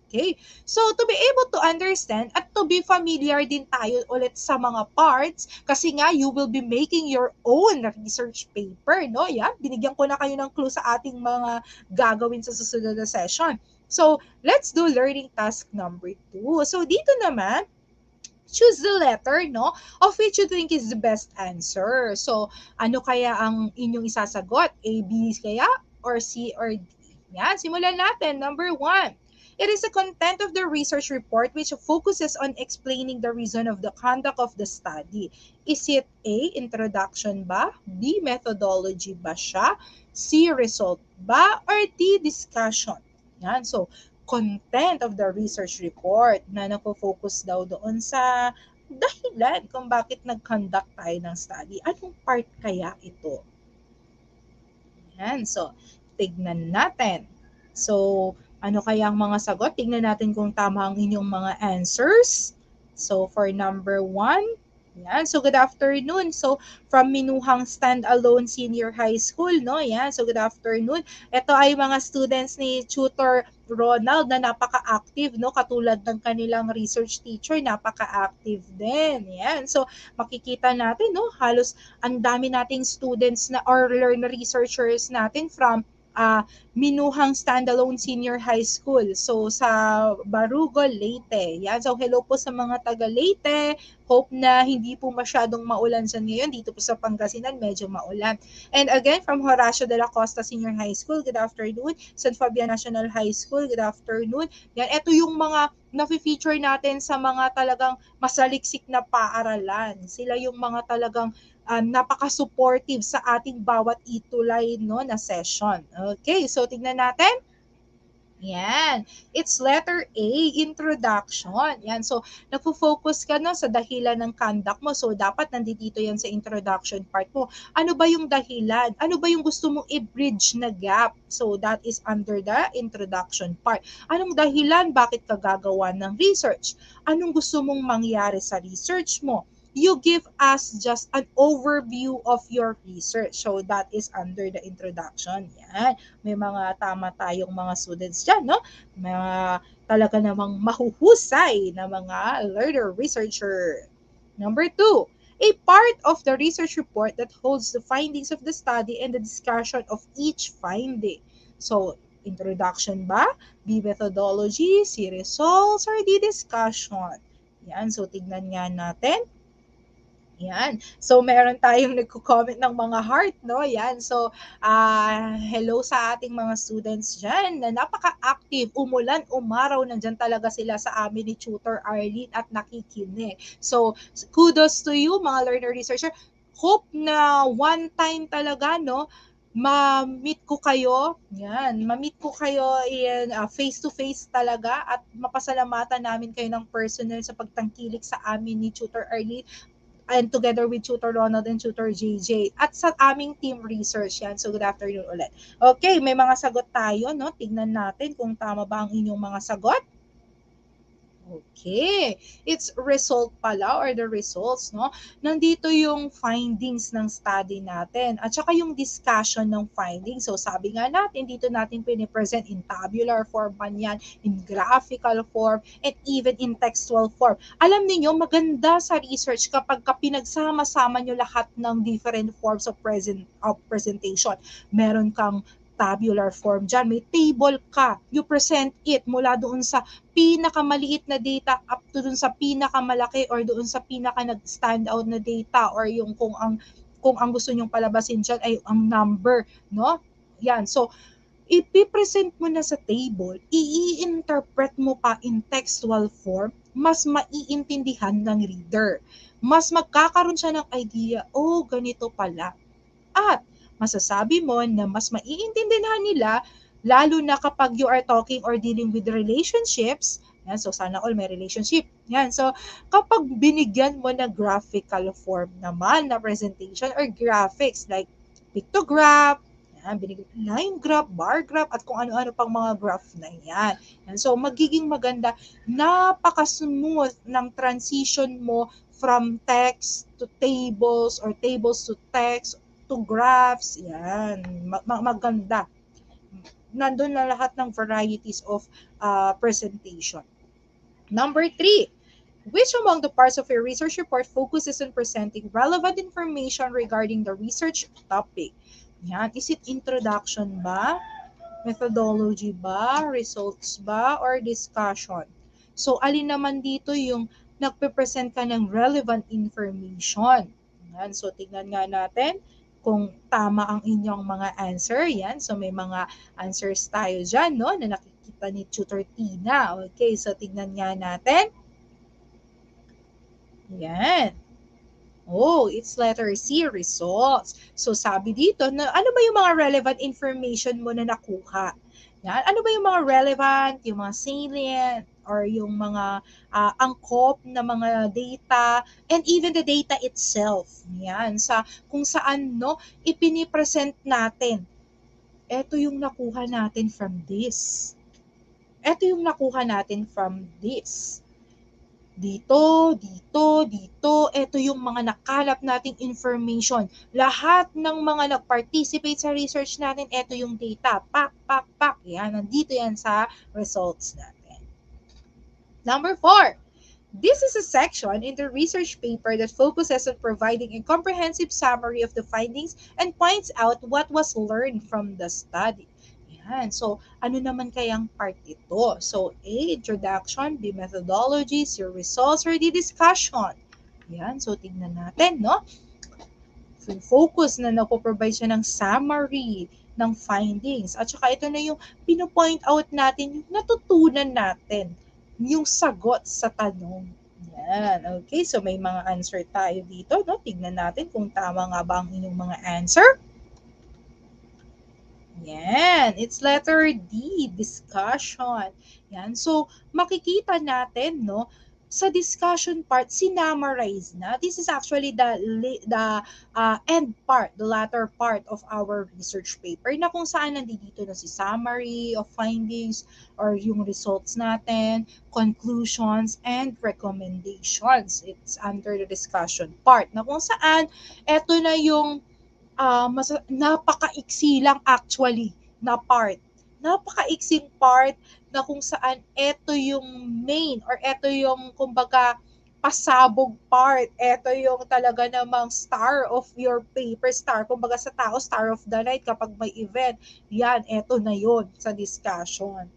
Okay? So, to be able to understand at to be familiar din tayo ulit sa mga parts kasi nga you will be making your own research paper, no? Yan, binigyan ko na kayo ng clue sa ating mga gagawin sa susunod na session. So, let's do learning task number 2. So, dito naman, choose the letter, no, of which you think is the best answer. So, ano kaya ang inyong isasagot? A, B kaya? Or C or D? Yan, simulan natin. Number 1. It is the content of the research report which focuses on explaining the reason of the conduct of the study. Is it A, introduction ba? B, methodology ba siya? C, result ba? Or D, discussion? Yan, so content of the research report na nagpo-focus daw doon sa dahilan kung bakit nag-conduct tayo ng study. Anong part kaya ito? Yan. So, tignan natin. So, ano kaya ang mga sagot? Tignan natin kung tama ang inyong mga answers. So, for number 1, yan. So, good afternoon. So, from Minuhang Standalone Senior High School, no? Yan. So, good afternoon. Ito ay mga students ni Tutor Ronald na napaka-active, no? Katulad ng kanilang research teacher, napaka-active din. Yan. So, makikita natin, no? Halos ang dami nating students na or learner researchers natin from Minuhang Standalone Senior High School. So, sa Barugol, Leyte. Yan. So, hello po sa mga taga Leyte. Hope na hindi po masyadong maulan sa ngayon. Dito po sa Pangasinan, medyo maulan. And again, from Horacio de la Costa Senior High School, good afternoon. San Fabian National High School, good afternoon. Yan, ito yung mga na-feature natin sa mga talagang masaliksik na paaralan. Sila yung mga talagang napaka-supportive sa ating bawat itulay, no, na session. Okay, so tignan natin. Yan. It's letter A, introduction. Yan. So, nagfo-focus ka no, sa dahilan ng conduct mo. So, dapat nandito yan sa introduction part mo. Ano ba yung dahilan? Ano ba yung gusto mong i-bridge na gap? So, that is under the introduction part. Anong dahilan? Bakit ka gagawa ng research? Anong gusto mong mangyari sa research mo? You give us just an overview of your research. So, that is under the introduction. Yan. May mga tama tayong mga students dyan, no? Mga talaga namang mahuhusay na mga learner researcher. Number 2, a part of the research report that holds the findings of the study and the discussion of each finding. So, introduction ba? B, methodology, C, results, or D, discussion? Yan, so tignan nga natin. Yan. So, meron tayong nagko-comment ng mga heart, no? Yan. So, hello sa ating mga students dyan na napaka-active. Umulan, umaraw, nandyan talaga sila sa amin ni Tutor Arlene at nakikinig. So, kudos to you, mga learner researcher. Hope na one time talaga, no? Ma-meet ko kayo, yan, ma-meet ko kayo in face-to-face talaga at mapasalamatan namin kayo ng personal sa pagtangkilik sa amin ni Tutor Arlene and together with Tutor Ronald and Tutor JJ at sa aming team research yan. So, good afternoon ulit. Okay, may mga sagot tayo, no? Tignan natin kung tama ba ang inyong mga sagot. Okay. It's result pala or the results, no? Nandito yung findings ng study natin at saka yung discussion ng findings. So, sabi nga natin, dito natin pinipresent in tabular form man yan, in graphical form, and even in textual form. Alam niyo maganda sa research kapag pinagsama-sama nyo lahat ng different forms of presentation. Meron kang tabular form dyan, may table ka, you present it mula doon sa pinakamaliit na data up to doon sa pinakamalaki or doon sa pinaka nag-stand out na data or yung kung ang gusto nyong palabasin dyan ay ang number, no? Yan. So, ipipresent mo na sa table, i-interpret mo pa in textual form, mas maiintindihan ng reader. Mas magkakaroon siya ng idea, oh, ganito pala. At masasabi mo na mas maiintindihan nila lalo na kapag you are talking or dealing with relationships. Yan, so sana all may relationship. Yan, so kapag binigyan mo na graphical form naman na presentation or graphics like pictograph, yan, line graph, bar graph, at kung ano-ano pang mga graph na yan. Yan, so magiging maganda, napaka-smooth ng transition mo from text to tables or tables to text to graphs, yan, maganda. Nandun na lahat ng varieties of presentation. Number 3, which among the parts of your research report focuses on presenting relevant information regarding the research topic? Yan, is it introduction ba? Methodology ba? Results ba? Or discussion? So, alin naman dito yung nagpe-present ka ng relevant information. Yan. So, tignan nga natin kung tama ang inyong mga answer. Yan. So, may mga answers tayo dyan, no, na nakikita ni Tutor Tina. Okay, so tignan nga natin. Yan. Oh, it's letter C, results. So, sabi dito, na, ano ba yung mga relevant information mo na nakuha? Yan. Ano ba yung mga relevant, yung mga salient, or yung mga angkop na mga data, and even the data itself. Yan. Kung saan, no, ipinipresent natin. Ito yung nakuha natin from this. Ito yung nakuha natin from this. Dito, dito, dito, ito yung mga nakalap nating information. Lahat ng mga nag-participate sa research natin, ito yung data. Pak, pak, pak. Yan, nandito yan sa results natin. Number 4. This is a section in the research paper that focuses on providing a comprehensive summary of the findings and points out what was learned from the study. Yan. So, ano naman kayang part ito? So, A, introduction, B, methodology, C, results, or D, discussion. Yan. So, tignan natin, no? So, focus na nagpo-provide siya ng summary ng findings. At saka ito na yung pino-point out natin, yung natutunan natin, yung sagot sa tanong. Yan. Okay, so may mga answer tayo dito, no? Tignan natin kung tama nga ba ang inyong mga answer. Yan, it's letter D, discussion. Yan, so makikita natin, no, sa discussion part, sinamarize na. This is actually the end part, the latter part of our research paper na kung saan nandito na si summary of findings or yung results natin, conclusions, and recommendations. It's under the discussion part na kung saan eto na yung napakaiksi lang actually na part. Napakaiksing part na kung saan ito yung main or ito yung kumbaga pasabog part. Ito yung talaga namang star of your paper, star. Kumbaga sa tao, star of the night kapag may event. Yan, ito na yon sa discussion.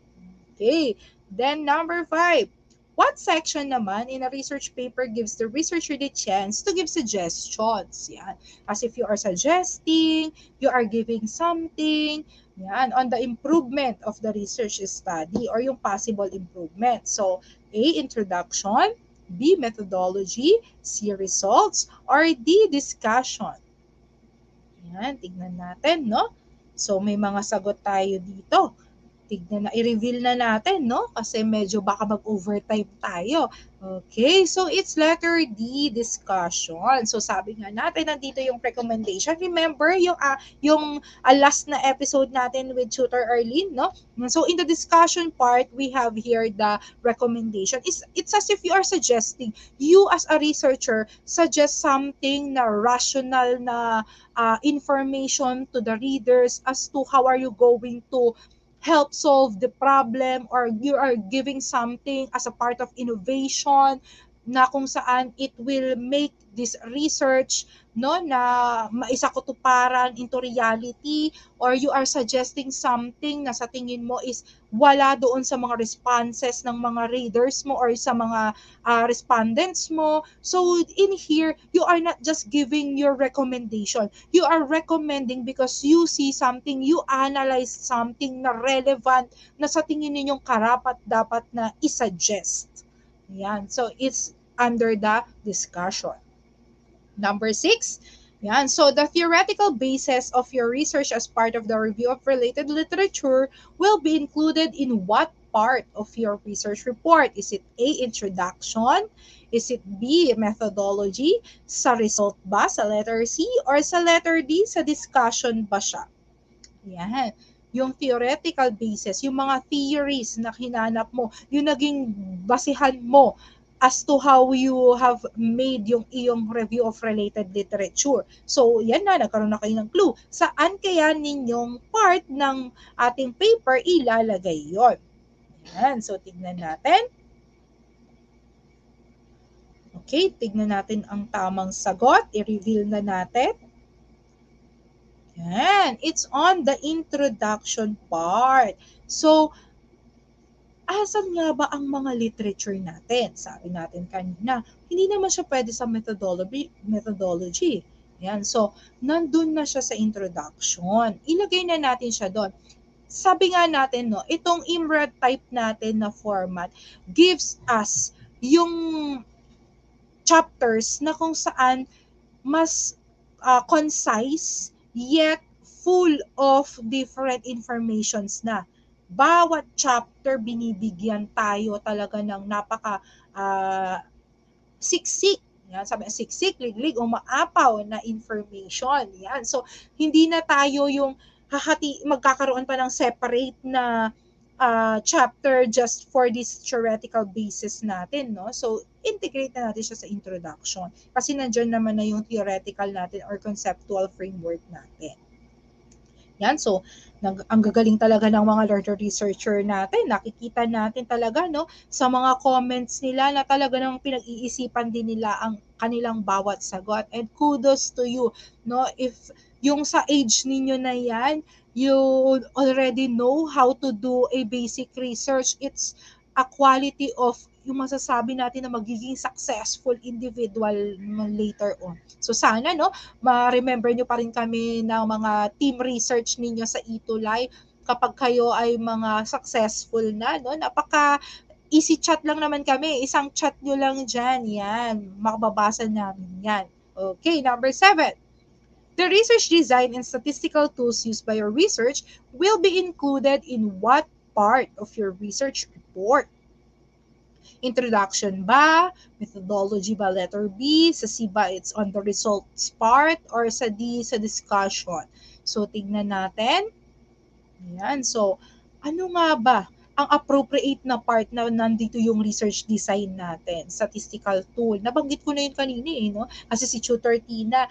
Okay. Then number 5. What section naman in a research paper gives the researcher the chance to give suggestions? Yan. As if you are suggesting, you are giving something, yan, on the improvement of the research study or yung possible improvement. So, A, introduction, B, methodology, C, results, or D, discussion. Yan, tignan natin, no? So, may mga sagot tayo dito. Tignan na, i-reveal na natin, no? Kasi medyo baka mag-overtime tayo. Okay, so it's letter D, discussion. So sabi nga natin, nandito yung recommendation. Remember yung last na episode natin with Tutor Arlene, no? So in the discussion part, we have here the recommendation. It's as if you are suggesting, you as a researcher, suggest something na rational na information to the readers as to how are you going to help solve the problem, or you are giving something as a part of innovation na kung saan it will make this research, no, na maisakatuparan into reality, or you are suggesting something na sa tingin mo is wala doon sa mga responses ng mga readers mo or sa mga respondents mo. So in here, you are not just giving your recommendation. You are recommending because you see something, you analyze something na relevant na sa tingin ninyong karapat dapat na isuggest. Yan. So it's under the discussion. Number 6. Yan. So the theoretical basis of your research as part of the review of related literature will be included in what part of your research report? Is it A, introduction? Is it B, methodology? Sa result ba? Sa letter C? Or sa letter D, sa discussion ba siya? Yan. Yung theoretical basis, yung mga theories na hinanap mo, yung naging basihan mo as to how you have made yung iyong review of related literature. So, yan na, nagkaroon na kayo ng clue. Saan kaya ninyong part ng ating paper ilalagay yon? Yan. So, tignan natin. Okay, tignan natin ang tamang sagot. I-reveal na natin. Yan. It's on the introduction part. So, asan nga ba ang mga literature natin? Sabi natin kanina, hindi naman siya pwede sa methodology. Yan. So, nandun na siya sa introduction. Ilagay na natin siya doon. Sabi nga natin, no, itong IMRA type natin na format gives us yung chapters na kung saan mas concise yet full of different informations na. Bawat chapter binibigyan tayo talaga ng napaka uh, siksik. Yan, sabi siksik, liglig, o maapaw na information. Yan. So, hindi na tayo yung magkakaroon pa ng separate na chapter just for this theoretical basis natin, no? So, integrate na natin siya sa introduction. Kasi nandiyan naman na yung theoretical natin or conceptual framework natin. Yan, so, ang gagaling talaga ng mga larger researcher natin. Nakikita natin talaga, no, sa mga comments nila na talaga nang pinag-iisipan din nila ang kanilang bawat sagot. And kudos to you, no, if yung sa age ninyo na yan, you already know how to do a basic research. It's a quality of yung masasabi natin na magiging successful individual later on. So sana, no, ma-remember nyo pa rin kami ng mga team research ninyo sa Itulay kapag kayo ay mga successful na, no? Napaka easy chat lang naman kami. Isang chat nyo lang dyan. Yan. Makababasa namin yan. Okay, number 7. The research design and statistical tools used by your research will be included in what part of your research report? Introduction ba? Methodology ba letter B? Sa C ba it's on the results part? Or sa D sa discussion? So, tignan natin. Ayan. So, ano nga ba ang appropriate na part na nandito yung research design natin, statistical tool. Nabanggit ko na yun kanina no? Kasi si Tutor Tina,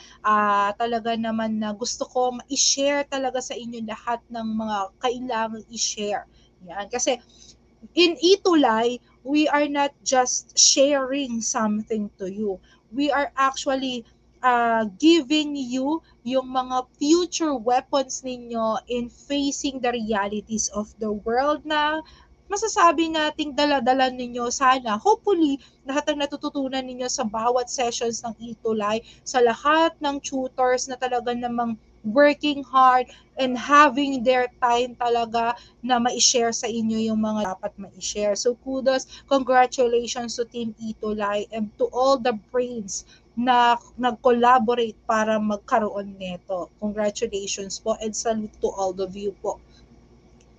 talaga naman na gusto ko i-share talaga sa inyo lahat ng mga kailangang i-share. Yan. Kasi in Itulay, we are not just sharing something to you. We are actually giving you yung mga future weapons ninyo in facing the realities of the world na masasabi nating dala-dala ninyo sana. Hopefully, lahat ng natututunan ninyo sa bawat sessions ng Itulay, sa lahat ng tutors na talaga namang working hard and having their time talaga na ma-share sa inyo yung mga dapat ma-share. So kudos, congratulations to Team Itulay and to all the brains na nag-collaborate para magkaroon nito. Congratulations po and salute to all of you po.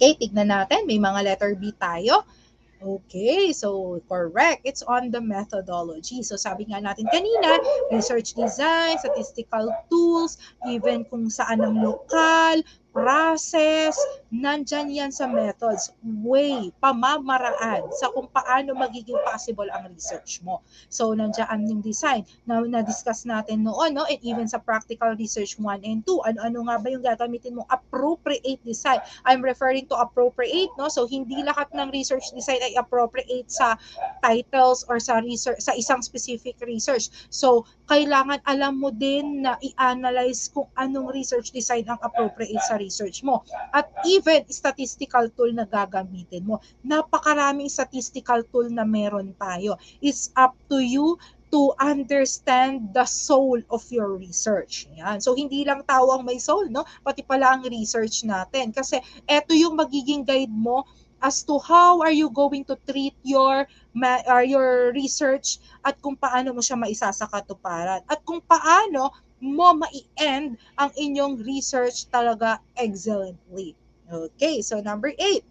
Okay, tignan natin. May mga letter B tayo. Okay, so correct. It's on the methodology. So sabi nga natin kanina, research design, statistical tools, even kung saan ang lokal, process, nandyan yan sa methods, way, pamamaraan sa kung paano magiging possible ang research mo. So nandyan yung design na na-discuss natin noon, no? And even sa practical research 1 and 2, ano nga ba yung gagamitin mo? Appropriate design. I'm referring to appropriate, no? So hindi lahat ng research design ay appropriate sa titles or sa research, sa isang specific research. So kailangan alam mo din na i-analyze kung anong research design ang appropriate sa research mo. At even statistical tool na gagamitin mo. Napakaraming statistical tool na meron tayo. It's up to you to understand the soul of your research. Yan. So, hindi lang tao ang may soul, no? Pati pala ang research natin. Kasi, eto yung magiging guide mo as to how are you going to treat your research at kung paano mo siya maisasakatuparan. At kung paano mo mai-end ang inyong research talaga excellently. Okay, so number 8.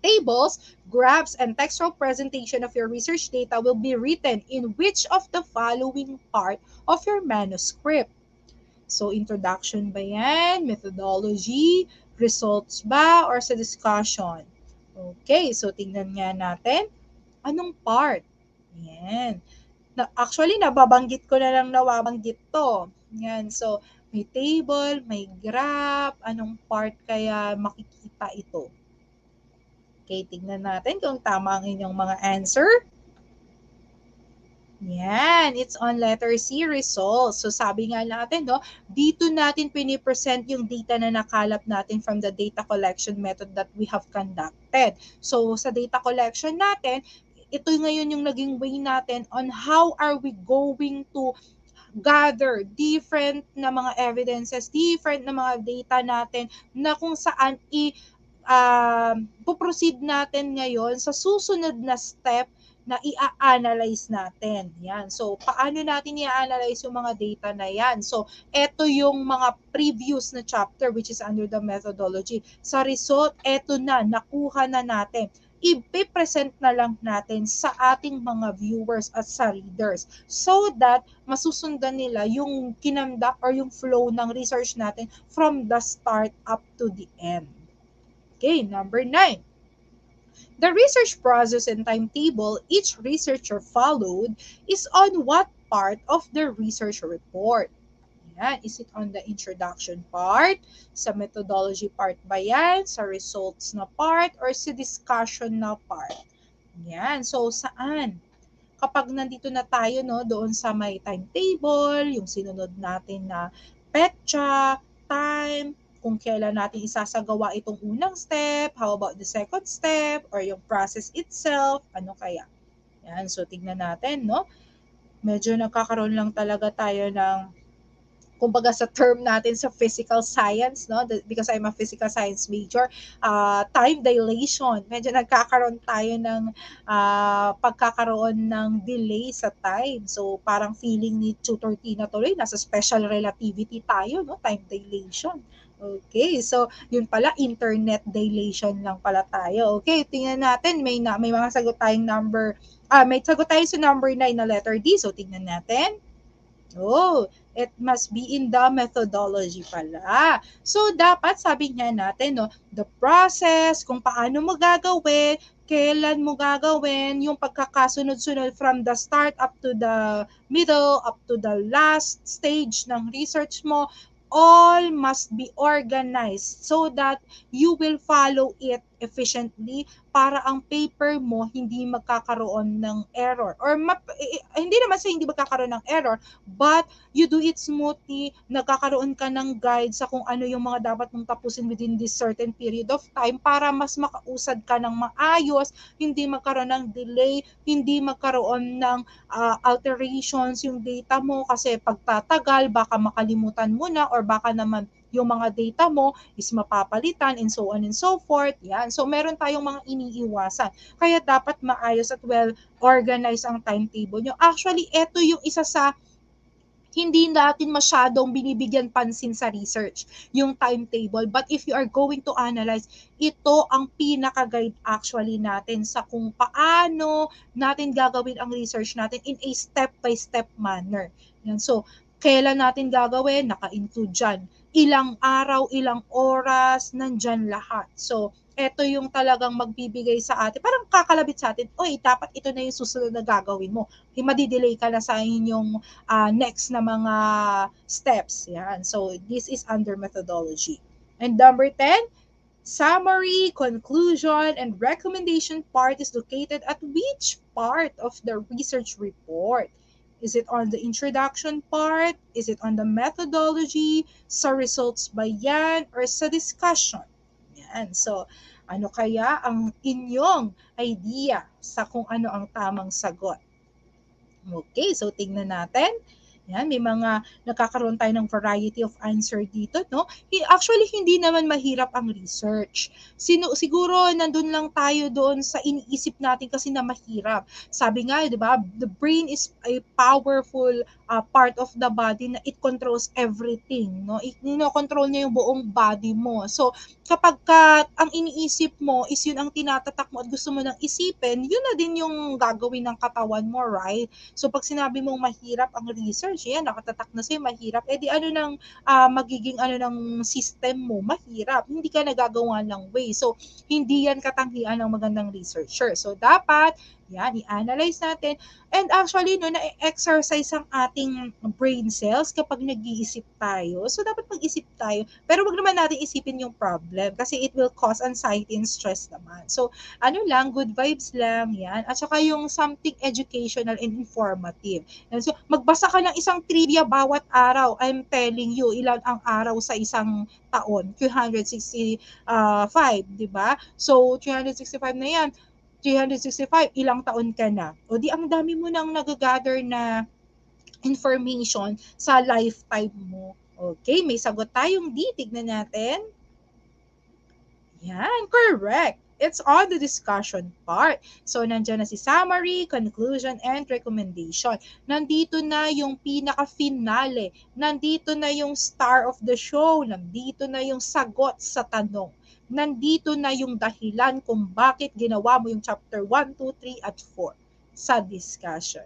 Tables, graphs, and textual presentation of your research data will be written in which of the following part of your manuscript? So, introduction ba yan? Methodology? Results ba? Or sa discussion? Okay, so tingnan nga natin. Anong part? Yan. Actually, nababanggit ko na lang nawabanggit to. Yan, so may table, may graph, anong part kaya makikita ito? Okay, tignan natin kung tama ang inyong mga answer. Yan, it's on letter C, results. So sabi nga natin, no, dito natin pinipresent yung data na nakalap natin from the data collection method that we have conducted. So sa data collection natin, ito ngayon yung naging way natin on how are we going to gather different na mga evidences, different na mga data natin na kung saan puproceed natin ngayon sa susunod na step na i-analyze natin. Yan. So, paano natin i-analyze yung mga data na yan? So, eto yung mga previous na chapter which is under the methodology. Sa result, eto na, nakuha na natin. I-present na lang natin sa ating mga viewers at sa readers so that masusundan nila yung kinamdak or yung flow ng research natin from the start up to the end. Okay, number 9. The research process and timetable each researcher followed is on what part of the research report? Yan. Is it on the introduction part? Sa methodology part ba yan? Sa results na part? Or sa discussion na part? Yan. So, saan? Kapag nandito na tayo, no, doon sa may timetable, yung sinunod natin na petsa, time, kung kailan natin isasagawa itong unang step, how about the second step, or yung process itself, ano kaya? Yan, so tignan natin, no? Medyo nagkakaroon lang talaga tayo ng, kumbaga sa term natin sa physical science, no? Because I'm a physical science major, time dilation. Medyo nagkakaroon tayo ng pagkakaroon ng delay sa time. So parang feeling ni Tutor Tina tuloy, nasa special relativity tayo, no? Time dilation. Okay, so yun pala, internet dilation lang pala tayo. Okay, tingnan natin, may mga sagot tayong may sagot tayo sa number 9 na letter D. So tingnan natin. Oh, it must be in the methodology pala. So, dapat sabi niya natin, no, the process, kung paano mo gagawin, kailan mo gagawin, yung pagkakasunod-sunod from the start up to the middle, up to the last stage ng research mo, all must be organized so that you will follow it efficiently para ang paper mo hindi magkakaroon ng error or hindi naman sa hindi magkakaroon ng error, but you do it smoothly, nagkakaroon ka ng guide sa kung ano yung mga dapat mong tapusin within this certain period of time para mas makausad ka ng maayos, hindi magkaroon ng delay, hindi magkaroon ng alterations yung data mo kasi pagtatagal baka makalimutan mo na or baka naman yung mga data mo is mapapalitan and so on and so forth. Yan. So, meron tayong mga iniiwasan. Kaya dapat maayos at well-organized ang timetable nyo. Actually, ito yung isa sa hindi natin masyadong binibigyan pansin sa research, yung timetable. But if you are going to analyze, ito ang pinaka-guide actually natin sa kung paano natin gagawin ang research natin in a step-by-step manner. Yan. So, kailan natin gagawin? Naka-include dyan. Ilang araw, ilang oras, nandyan lahat. So, ito yung talagang magbibigay sa atin, parang kakalabit sa atin, oy, dapat ito na yung susunod na gagawin mo. Madidelay ka na sa inyong next na mga steps. Yan. So, this is under methodology. And number 10, summary, conclusion, and recommendation part is located at which part of the research report? Is it on the introduction part? Is it on the methodology? Sa results ba yan? Or sa discussion? Yan. So, ano kaya ang inyong idea sa kung ano ang tamang sagot? Okay, so tingnan natin. Yan, may mga nakakaroon tayo ng variety of answer dito, no? Actually, hindi naman mahirap ang research. Siguro, nandun lang tayo doon sa iniisip natin kasi na mahirap. Sabi nga, di ba, the brain is a powerful part of the body na it controls everything, no? Control niya yung buong body mo. So, kapag ang iniisip mo is yun ang tinatatak mo at gusto mo nang isipin, yun na din yung gagawin ng katawan mo, right? So, pag sinabi mong mahirap ang research, yan, nakatatak na sa'yo, mahirap. Eh di ano nang magiging ano ng system mo? Mahirap. Hindi ka nagagawa ng way. So, hindi yan katangian ng magandang researcher. So, dapat Yan, i-analyze natin. And actually, no, na-exercise ang ating brain cells kapag nag-iisip tayo. So, dapat mag-isip tayo. Pero wag naman natin isipin yung problem kasi it will cause anxiety and stress naman. So, ano lang, good vibes lang, yan. At saka yung something educational and informative. And so, magbasa ka ng isang trivia bawat araw. I'm telling you, ilan ang araw sa isang taon? 365, di ba? So, 365 na yan. 365, ilang taon ka na? O di ang dami mo nang nagagather na information sa lifetime mo. Okay, may sagot tayong di. Tignan natin. Yan, correct. It's on the discussion part. So, nandiyan na si summary, conclusion, and recommendation. Nandito na yung pinaka-finale. Nandito na yung star of the show. Nandito na yung sagot sa tanong. Nandito na yung dahilan kung bakit ginawa mo yung chapter 1, 2, 3, at 4 sa discussion.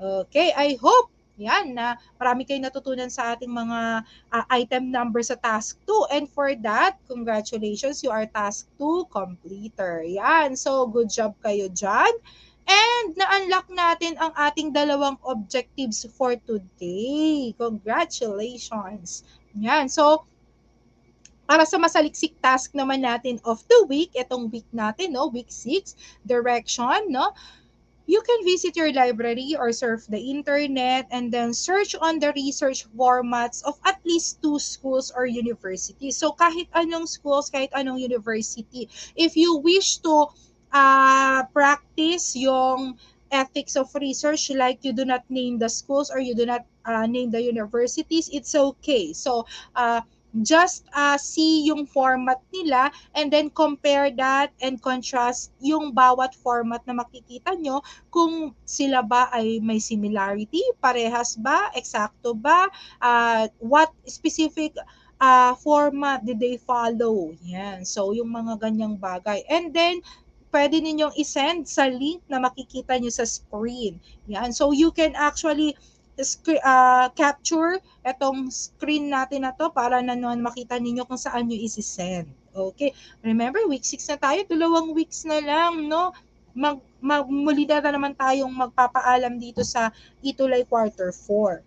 Okay, I hope yan na marami kayong natutunan sa ating mga item number sa task 2. And for that, congratulations, you are task 2 completer. Yan, so good job kayo dyan. And na-unlock natin ang ating dalawang objectives for today. Congratulations. Yan, so para sa masaliksik task naman natin of the week, itong week natin, no, week 6, direction, no, you can visit your library or surf the internet and then search on the research formats of at least 2 schools or universities. So kahit anong schools, kahit anong university, if you wish to practice yung ethics of research, like you do not name the schools or you do not name the universities, it's okay. So just see yung format nila and then compare that and contrast yung bawat format na makikita nyo kung sila ba ay may similarity, parehas ba, eksakto ba, what specific format did they follow. Yan. So, yung mga ganyang bagay. And then, pwede ninyong isend sa link na makikita nyo sa screen. Yan. So, you can actually capture itong screen natin na to para naman makita ninyo kung saan nyo isi-send. Okay. Remember, week 6 na tayo. 2 weeks na lang, no? Muli na naman tayong magpapaalam dito sa Itulay Quarter 4.